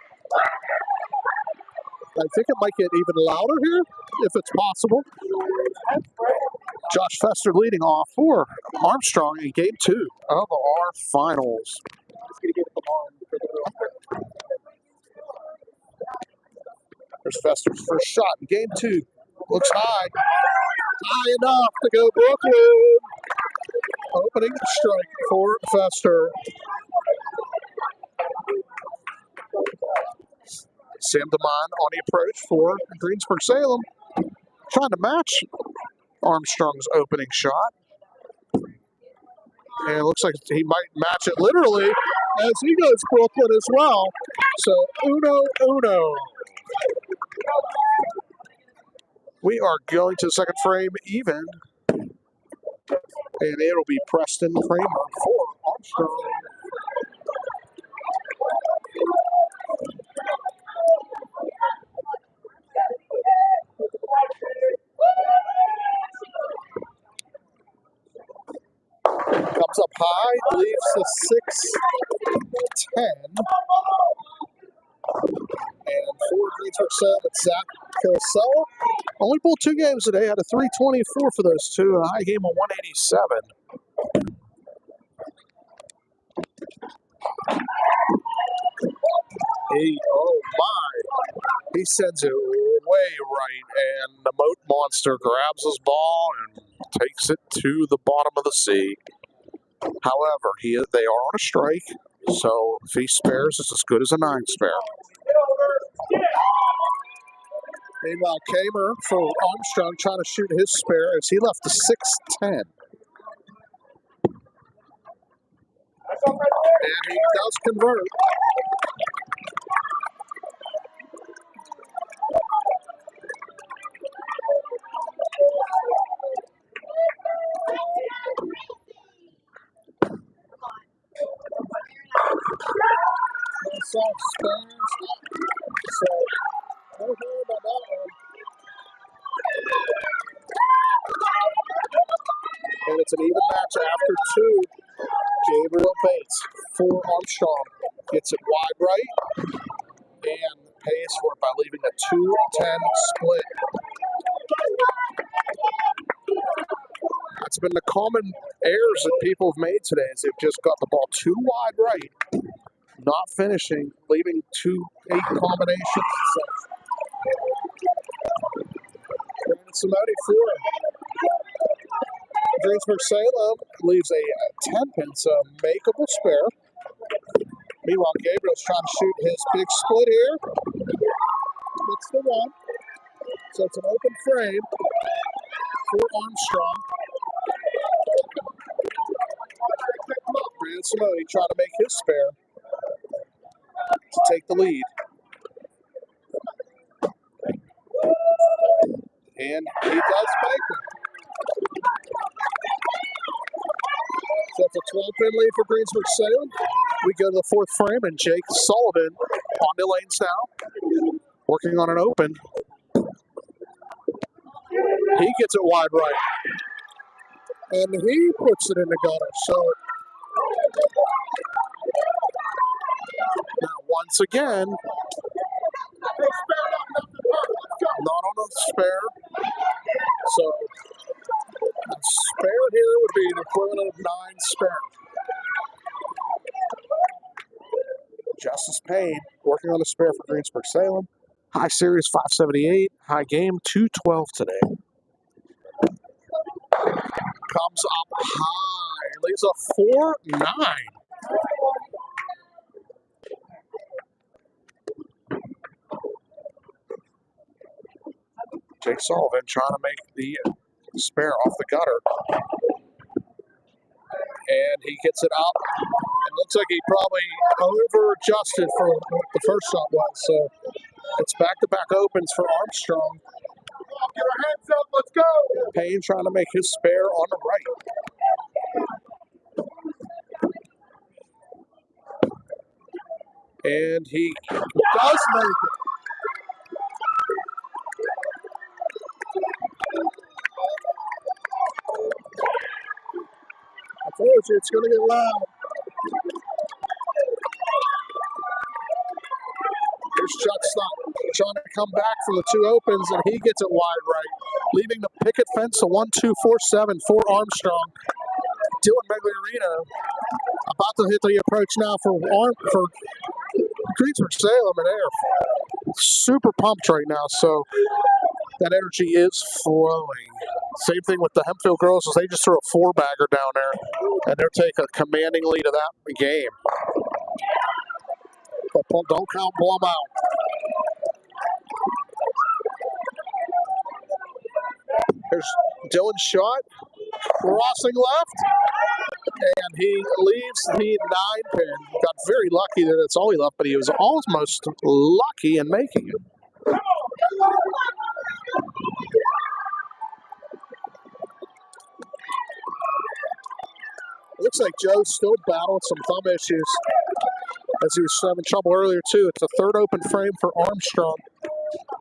I think it might get even louder here, if it's possible. Josh Fester leading off for Armstrong in game 2 of our finals. There's Fester's first shot in game 2. Looks high. High enough to go Brooklyn. Opening strike for Fester. Sam DeMond on the approach for Greensburg-Salem. Trying to match Armstrong's opening shot. And it looks like he might match it literally as he goes Brooklyn as well. So, uno. We are going to the second frame even. And it'll be Preston Kramer for Armstrong. Comes up high, leaves the 6-10. And for Greensburg-Salem, it's Zach Carousel. Only pulled 2 games today, had a 324 for those 2, and a high game of 187. Oh my. He sends it way right, and the Moat Monster grabs his ball and takes it to the bottom of the sea. However, they are on a strike, so if he spares, it's as good as a 9 spare. Meanwhile, Kamer for Armstrong trying to shoot his spare as he left the 6-10. And he does convert. Soft spares. So, no hurry about that one. And it's an even match after 2. Gabriel Bates for Armstrong gets it wide right and pays for it by leaving a 2-10 split. That's been the common errors that people have made today is they've just got the ball too wide right, not finishing, leaving 2-8 combinations. Brandon Simone for Greensburg-Salem leaves a 10-pin, so makeable spare. Meanwhile, Gabriel's trying to shoot his big split here. It's the 1. So it's an open frame for Armstrong. Brandon Simone trying to make his spare to take the lead. And he does make it. So it's a 12-pin lead for Greensburg-Salem. We go to the 4th frame, and Jake Sullivan on the lanes now, working on an open. He gets it wide right, and he puts it in the gutter. So now once again, spare. So a spare here would be the equivalent of 9 spare. Justice Payne working on a spare for Greensburg-Salem. High series 578, high game 212 today. Comes up high, leaves a 4-9. Jake Sullivan trying to make the spare off the gutter. And he gets it up. It looks like he probably over-adjusted for what the first shot was. So it's back-to-back opens for Armstrong. Get our hands up, let's go! Payne trying to make his spare on the right. And he does make it. I told you, it's going to get loud. Here's Chutstock trying to come back from the 2 opens, and he gets it wide right, leaving the picket fence a 1-2-4-7 for Armstrong. Dylan Megliarino about to hit the approach now for Greensburg-Salem, and they're super pumped right now, so that energy is flowing. Same thing with the Hempfield girls, as they just threw a 4-bagger down there, and they're taking a commanding lead of that game. But don't count Blum out. There's Dylan's shot, crossing left, and he leaves the 9-pin. Got very lucky that it's all he left, but he was almost lucky in making it. Looks like Joe's still battling some thumb issues, as he was having trouble earlier too. It's a 3rd open frame for Armstrong.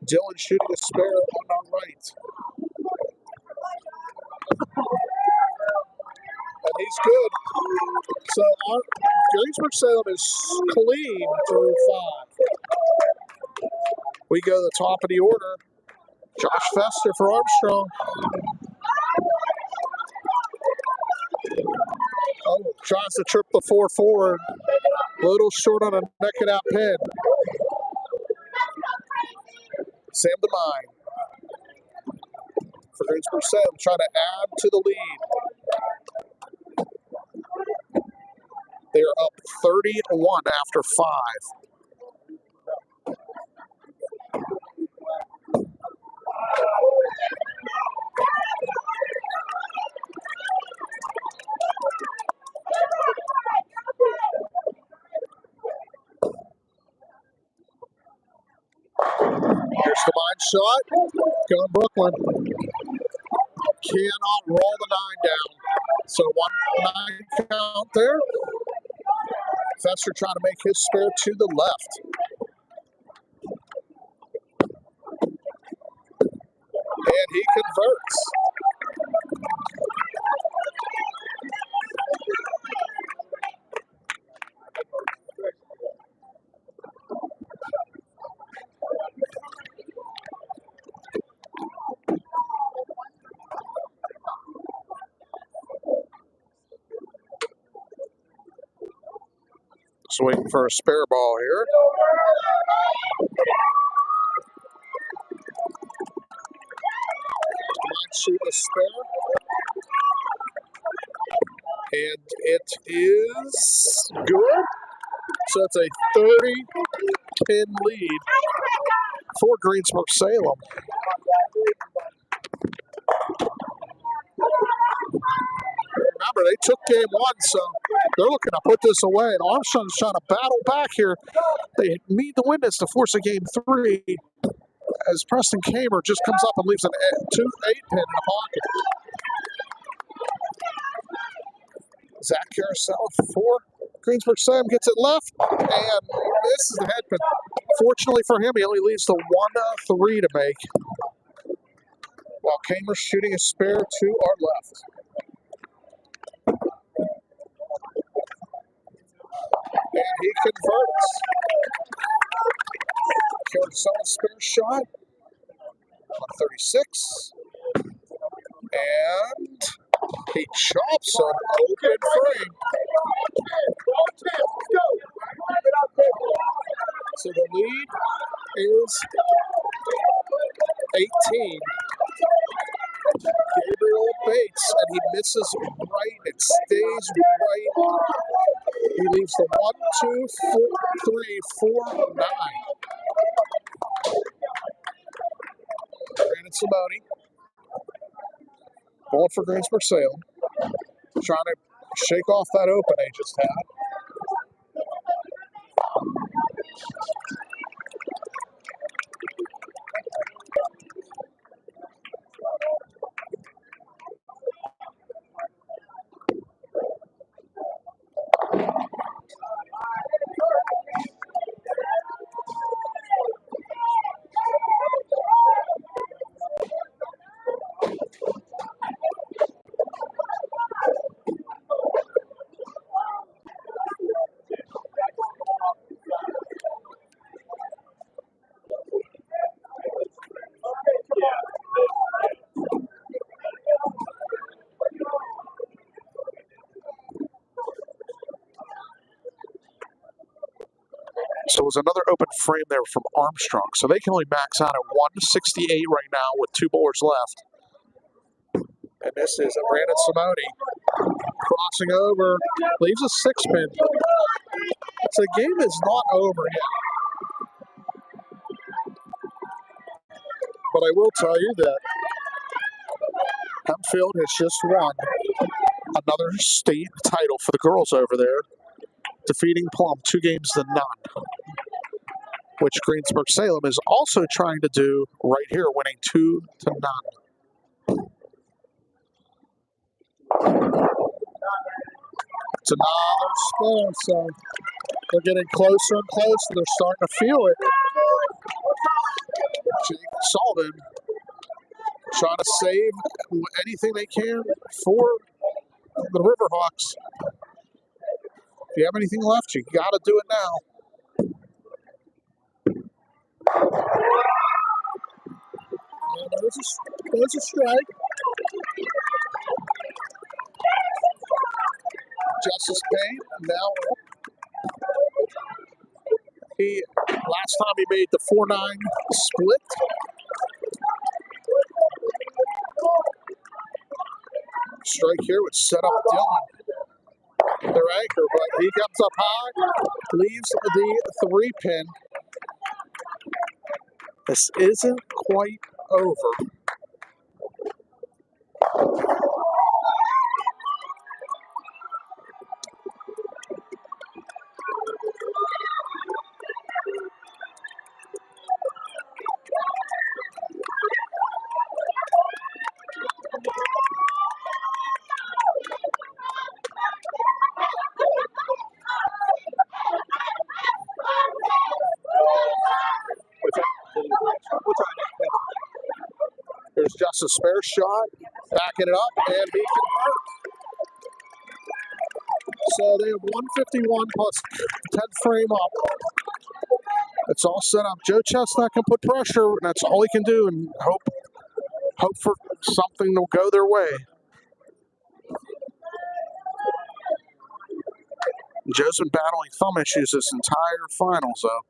Dylan shooting a spare on our right. And he's good. So Greensburg-Salem is clean through 5. We go to the top of the order. Josh Fester for Armstrong. Oh, tries to trip the 4 forward. A little short on a neck it out pin. Sam DeMine for Greensburg-Salem trying to add to the lead. They're up 31 after 5. Here's the mine shot. Going Brooklyn. Cannot roll the 9 down. So 1-9 count there. Fester trying to make his spare to the left. And he converts. Just waiting for a spare ball here. Might shoot a spare. And it is good. So it's a 30-pin lead for Greensburg-Salem. Remember, they took game 1, so they're looking to put this away. And Armstrong's trying to battle back here. They need the witness to force a game 3 as Preston Kamer just comes up and leaves an 8-pin in the pocket. Zach Carousel for Greensburg-Salem gets it left and misses the head pin. Fortunately for him, he only leaves the 1-3 to make. While Kamer's shooting a spare to our left. And he converts. Carousel spare shot on 6. And he chops an open frame. So the lead is 18. Gabriel Bates, and he misses right. It stays right. He leaves the 1, 2, 4, 3, 4, 9. Brandon Simone. Ball for Greensburg Salem. Trying to shake off that open they just had. So it was another open frame there from Armstrong. So they can only max out at 168 right now with 2 bowlers left. And this is Brandon Simone crossing over, leaves a 6-pin. So the game is not over yet. But I will tell you that Hempfield has just won another state title for the girls over there, defeating Plum 2 games to none, which Greensburg Salem is also trying to do right here, winning 2 to none. It's another spin, so they're getting closer and closer. They're starting to feel it. Jake Sullivan trying to save anything they can for the Riverhawks. If you have anything left, you got to do it now. And there's a strike. Justice Payne now. Last time he made the 4-9 split. Strike here would set up Dylan, their anchor, but he comes up high, leaves the 3-pin. This isn't quite over. There's just a spare shot, backing it up, and he converts. So they have 151 plus 10 frame up. It's all set up. Joe Chestnut can put pressure, and that's all he can do, and hope for something to go their way. Joe's been battling thumb issues this entire finals, though.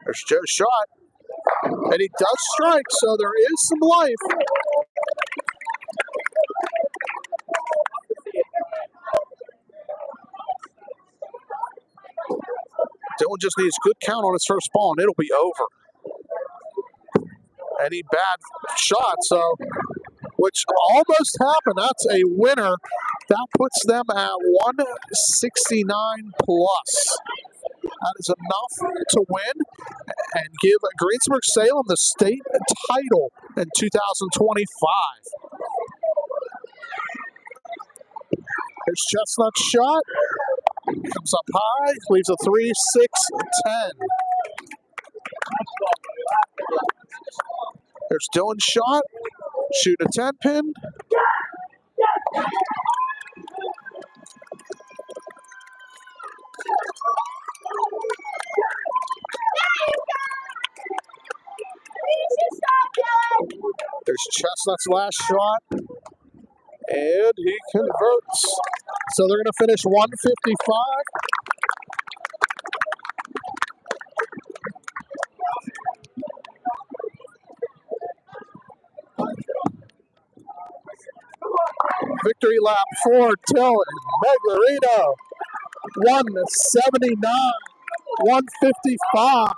There's Joe's shot, and he does strike, so there is some life. Dylan just needs good count on his first ball, and it'll be over. Any bad shot, so which almost happened. That's a winner. That puts them at 169 plus. That is enough to win and give Greensburg Salem the state title in 2025. Here's Chestnut's shot. Comes up high, leaves a 3, 6, 10. There's Dylan's shot. Shoot a 10 pin. There's Chestnut's last shot, and he converts. So they're going to finish 155. Victory lap for Tillon Meglarino. 179, 155.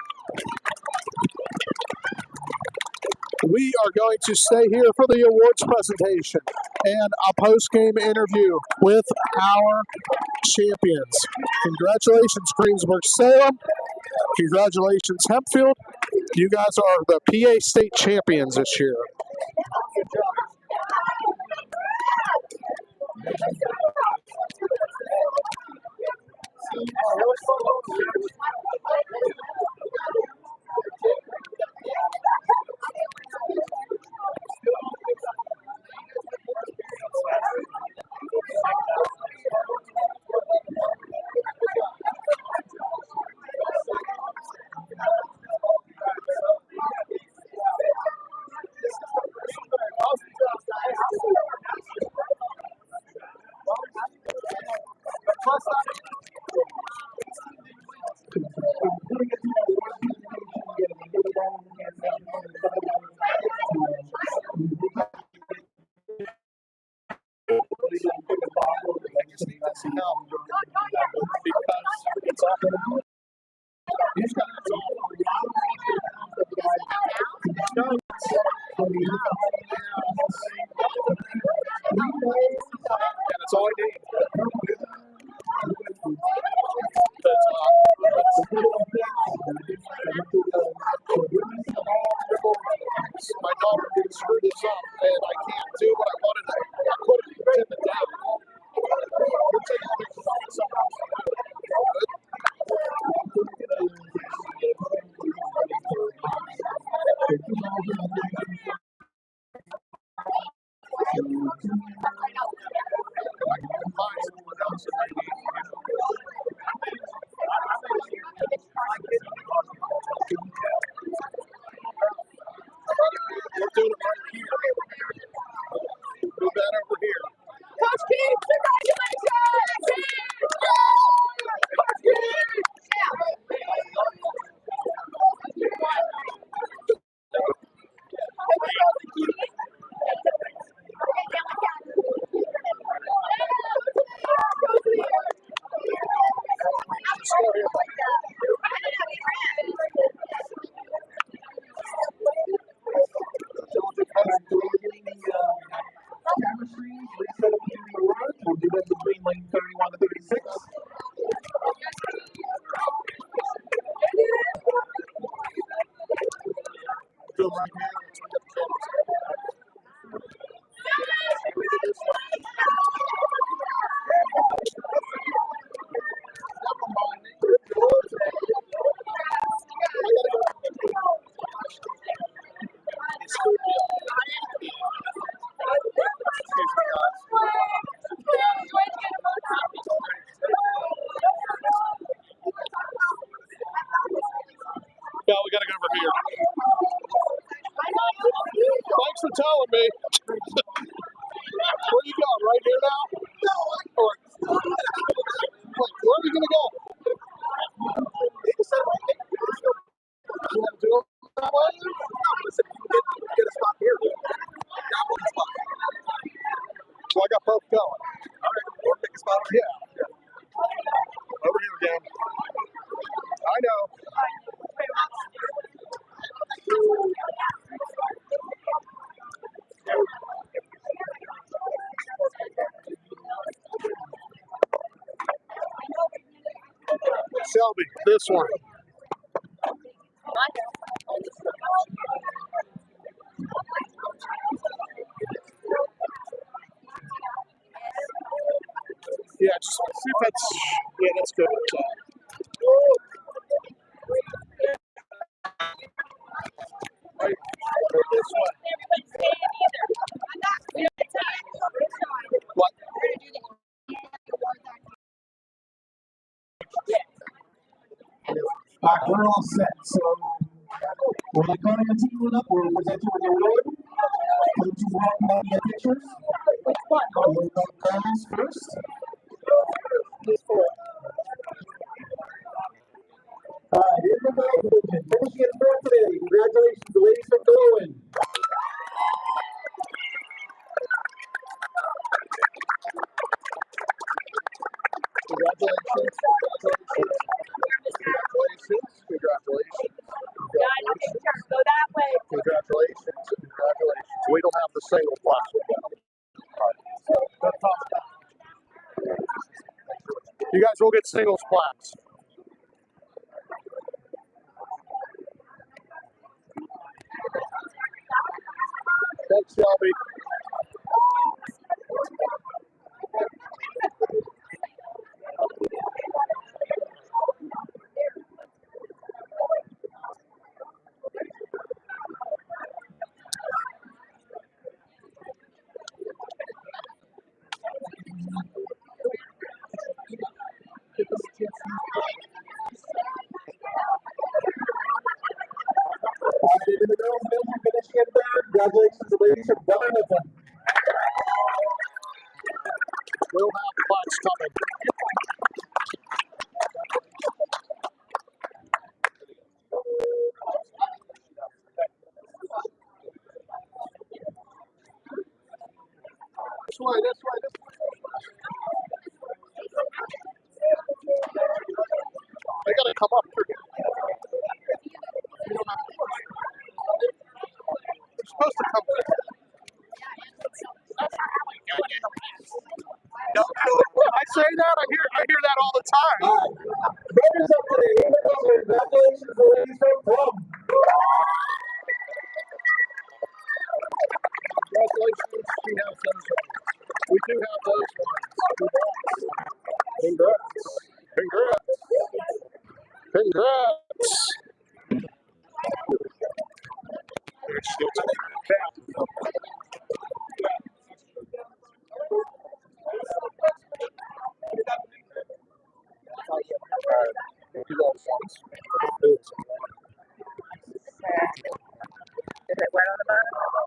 We are going to stay here for the awards presentation and a post-game interview with our champions. Congratulations, Greensburg-Salem. Congratulations, Hempfield. You guys are the PA State champions this year. That's all I need. My daughter screwed this up, and I can't do what I wanted to. I put it down. We're doing it right here. Move that over here. Coach Keith, congratulations! Coach Keith! We'll do that between lane 31 to 36. Do it right here. Yeah, we gotta go over here. Thanks for telling me. Where you going? Right here now? Or, wait, where are we gonna go? You wanna do it that way? Get a spot here. So I got both going. All right, we'll pick a spot. Yeah. Over here again. I know. Shelby, this one. Yeah, just see if that's, yeah, that's good. Right, this one. right, we're all set. So we're like calling the team up. We'll present you with your award. Would you walk out your pictures? We'll go girls first. Here's the girls division. Finishing at third today. Congratulations, the ladies from Berlin. Congratulations. Go that way. Congratulations. We don't have the single class. You guys will get singles plaques. Thanks, Shelby. In the girls division, finishing at third. Congratulations, the ladies from Darlington. We'll have plaques coming. This way. They gotta come up here. They're supposed to come here. No, I say that. I hear that all the time. Runners up today. Congratulations, the ladies from Plum. Congratulations, we have those ones. We do have those ones. Congrats. They're still Is it wet on the bottom?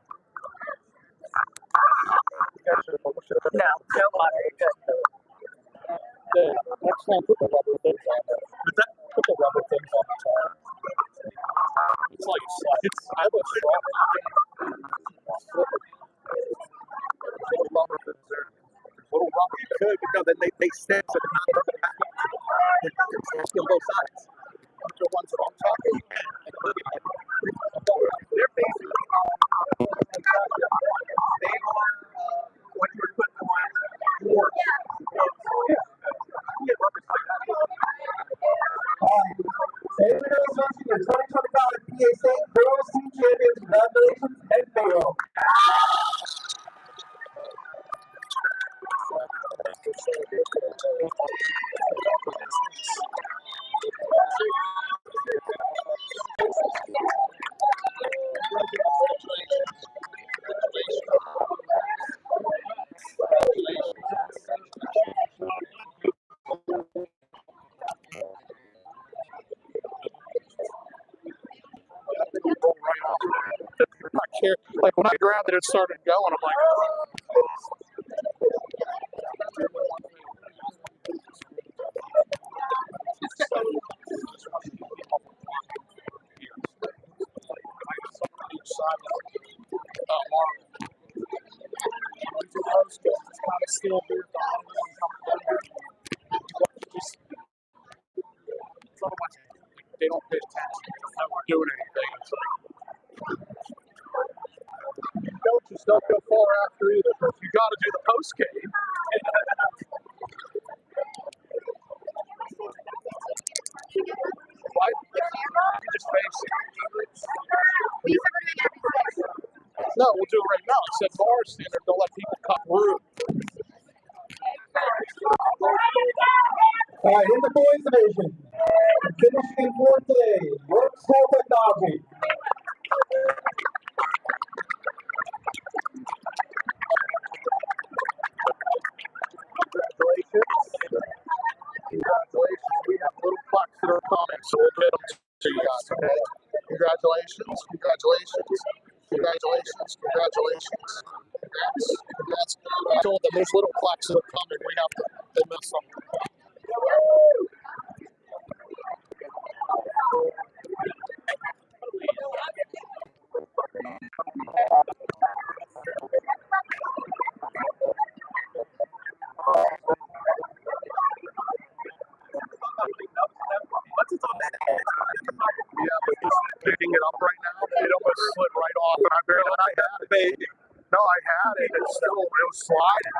No, no water. You're good. Next time, put the rubber things on there. Put the rubber things on the top. It's like I have a straw. Little rubber things there. Little rubber. You could, but no, then they stick so they're not rubbing back. It's on both sides. The ones that I'm talking they're basically they are when you're putting them on boards. Hey, the girls launching the 2025 PA State Girls Team Champions. Congratulations, and Pharaoh. Like when I grabbed it, it started going. I'm like, still here. They don't pay attention to how we're doing anything. It's like, coaches don't go far after either, but you got to do the post game. Why? You just face it. No, we'll do it right now. It said bar standard. Don't let people cut through. All right, in the boys division, finishing in fourth today, Workspace Technology. Congratulations. We have little plaques that are coming, so we'll get them to you guys, okay? Congratulations, congratulations, congratulations, congratulations. Congrats. I told them these little plaques that are coming, we have to, they miss them. Yeah, but just picking it up right now, it almost slid right off, and I had it. No, I had it. It was sliding.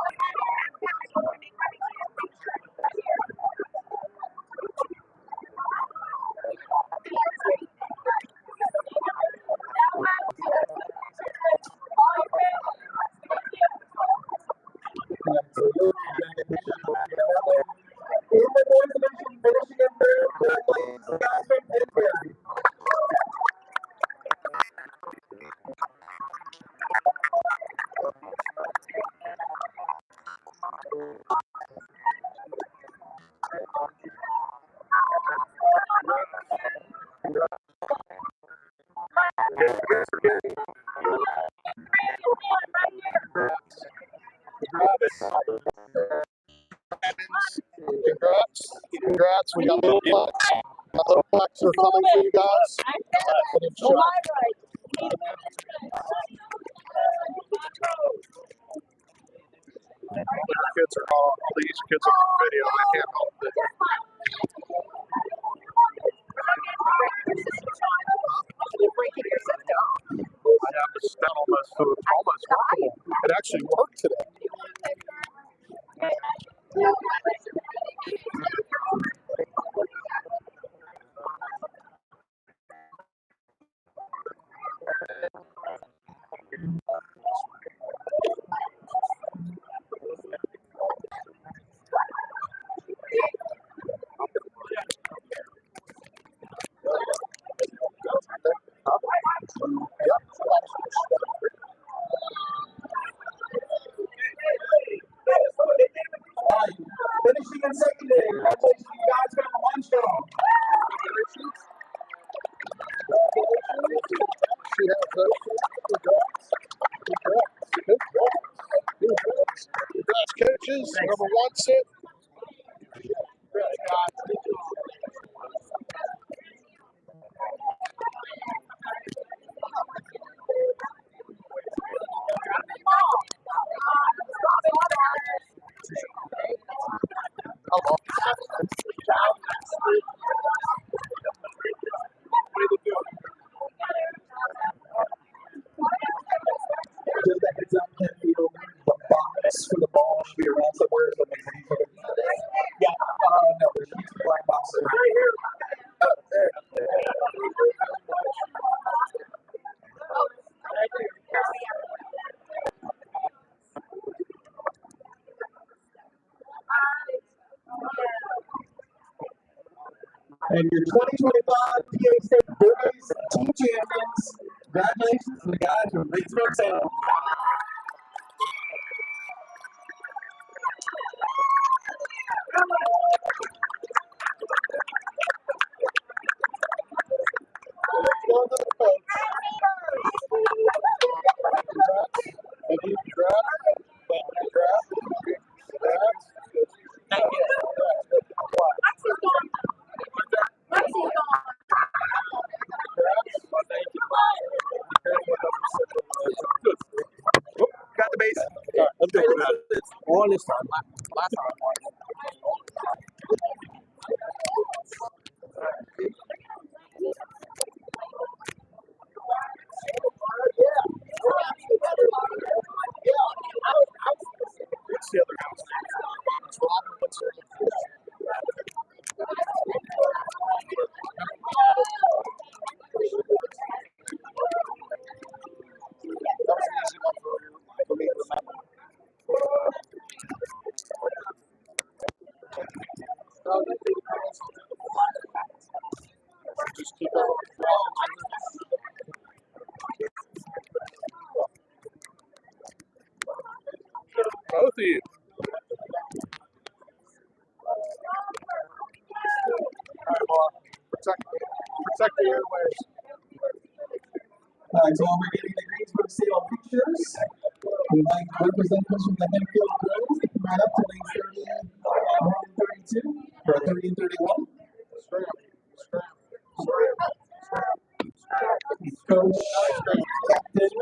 Congrats. We got little plaques. Little plaques are coming for you guys. Kids are all these kids are on video. I can't help it. I have to stand almost workable. It actually worked today. Finishing in secondary. Congratulations, you guys got the lunch show. Congrats, coaches. Number one sit. Just that it's up 10 feet over. The box for the ball should be around somewhere. So make sure you put it. Yeah. No, there's a black box right here. Oh, there. And your 2025 PA State Boys Team Champions. Congratulations to the guys from Pittsburgh Salem. Got the base. All right, let's go for that. We're on this time. Last time I won. What's the other house? It's Robin. What's her name? That was an easy one for me to remember. Just keep it. Both of you. Protect Protect the airways. All right, so while we're getting the greens for the sale pictures, we'd like representatives from the Henfield Girls to come right up to lanes 30 and 32 or 30 and 31. Coach, captain.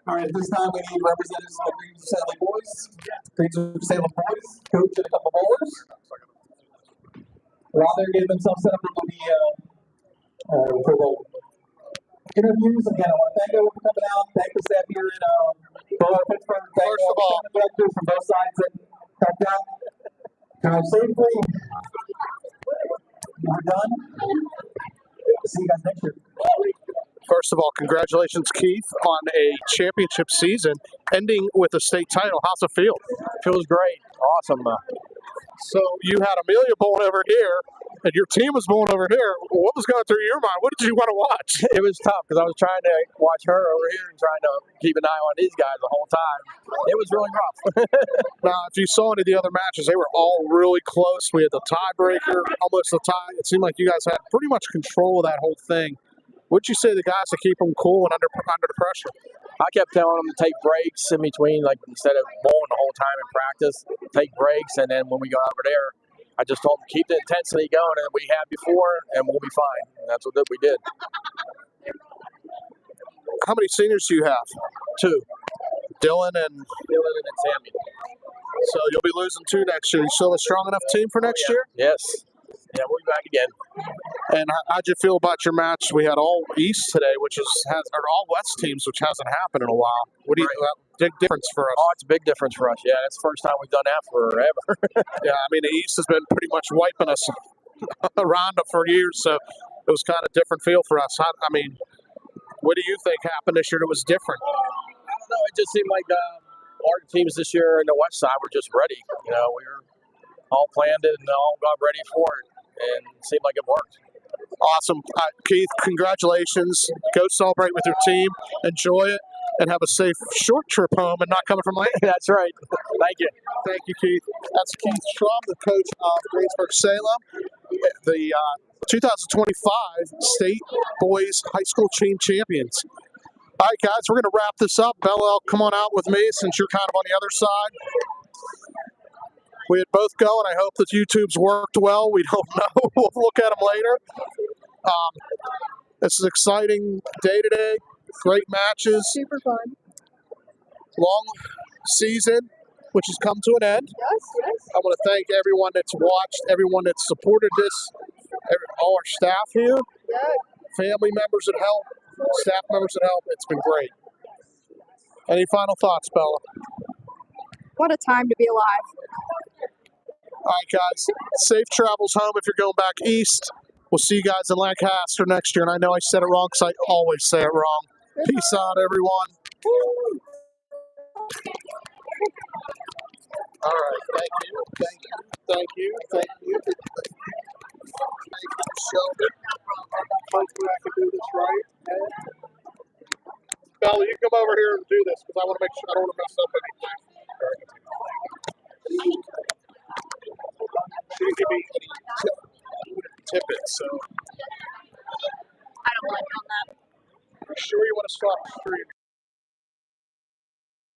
All right, at this time we need representatives of the Greens of Salem boys. Greens of Salem boys, coach and a couple bowlers. While they're getting themselves set up for the interviews, again, I want to thank everyone for coming out. Thank the staff here in Pittsburgh. Thank First of all, the directors from both sides that helped out. Drive safely. We're done. See you guys next year. First of all, congratulations, Keith, on a championship season, ending with a state title. How's it feel? Feels great. Awesome. So you had Amelia bowling over here, and your team was bowling over here. What was going through your mind? What did you want to watch? It was tough because I was trying to watch her over here and trying to keep an eye on these guys the whole time. It was really rough. Now, if you saw any of the other matches, they were all really close. We had the tiebreaker, almost a tie. It seemed like you guys had pretty much control of that whole thing. What'd you say to the guys to keep them cool and under the pressure? I kept telling them to take breaks in between, like instead of bowling the whole time in practice, take breaks, and then when we go over there, I just told them keep the intensity going that we had before, and we'll be fine. And that's what we did. How many seniors do you have? 2, Dylan and Sammy. so you'll be losing 2 next year. You still a strong enough team for next year? Yes. Yeah, we'll be back again. And how'd you feel about your match? We had all East today, which or all West teams, which hasn't happened in a while. What do you big difference for us? Oh, it's a big difference for us. Yeah, it's the first time we've done that forever. Yeah, I mean the East has been pretty much wiping us around for years, so it was kind of a different feel for us. I mean, what do you think happened this year that was different? I don't know. It just seemed like our teams this year on the West side were just ready. You know, we were all planned it and all got ready for it, and it seemed like it worked. Awesome. Keith, congratulations. Go celebrate with your team. Enjoy it. And have a safe short trip home and not coming from late. That's right. Thank you. Thank you, Keith. That's Keith Schramm, the coach of Greensburg Salem, the 2025 State Boys High School Team Champions. All right, guys, we're going to wrap this up. Bella, come on out with me since you're kind of on the other side. We had both go, and I hope that YouTube's worked well. We don't know. We'll look at them later. It's an exciting day today. Great matches. Super fun. Long season, which has come to an end. Yes, yes. I want to thank everyone that's watched, everyone that's supported this, all our staff here, Yeah. family members that help, staff members that help. It's been great. Any final thoughts, Bella? What a time to be alive. All right, guys. Safe travels home if you're going back east. We'll see you guys in Lancaster next year. And I know I said it wrong because I always say it wrong. Peace out, everyone. All right. Thank you. Thank you. Thank you. Thank you. Thank you, Sheldon. Hopefully I can do this right. Bella, you come over here and do this because I want to make sure I don't want to mess up anything. She didn't give me any tippets, so. I don't like on that. Are you sure you want to stop the stream?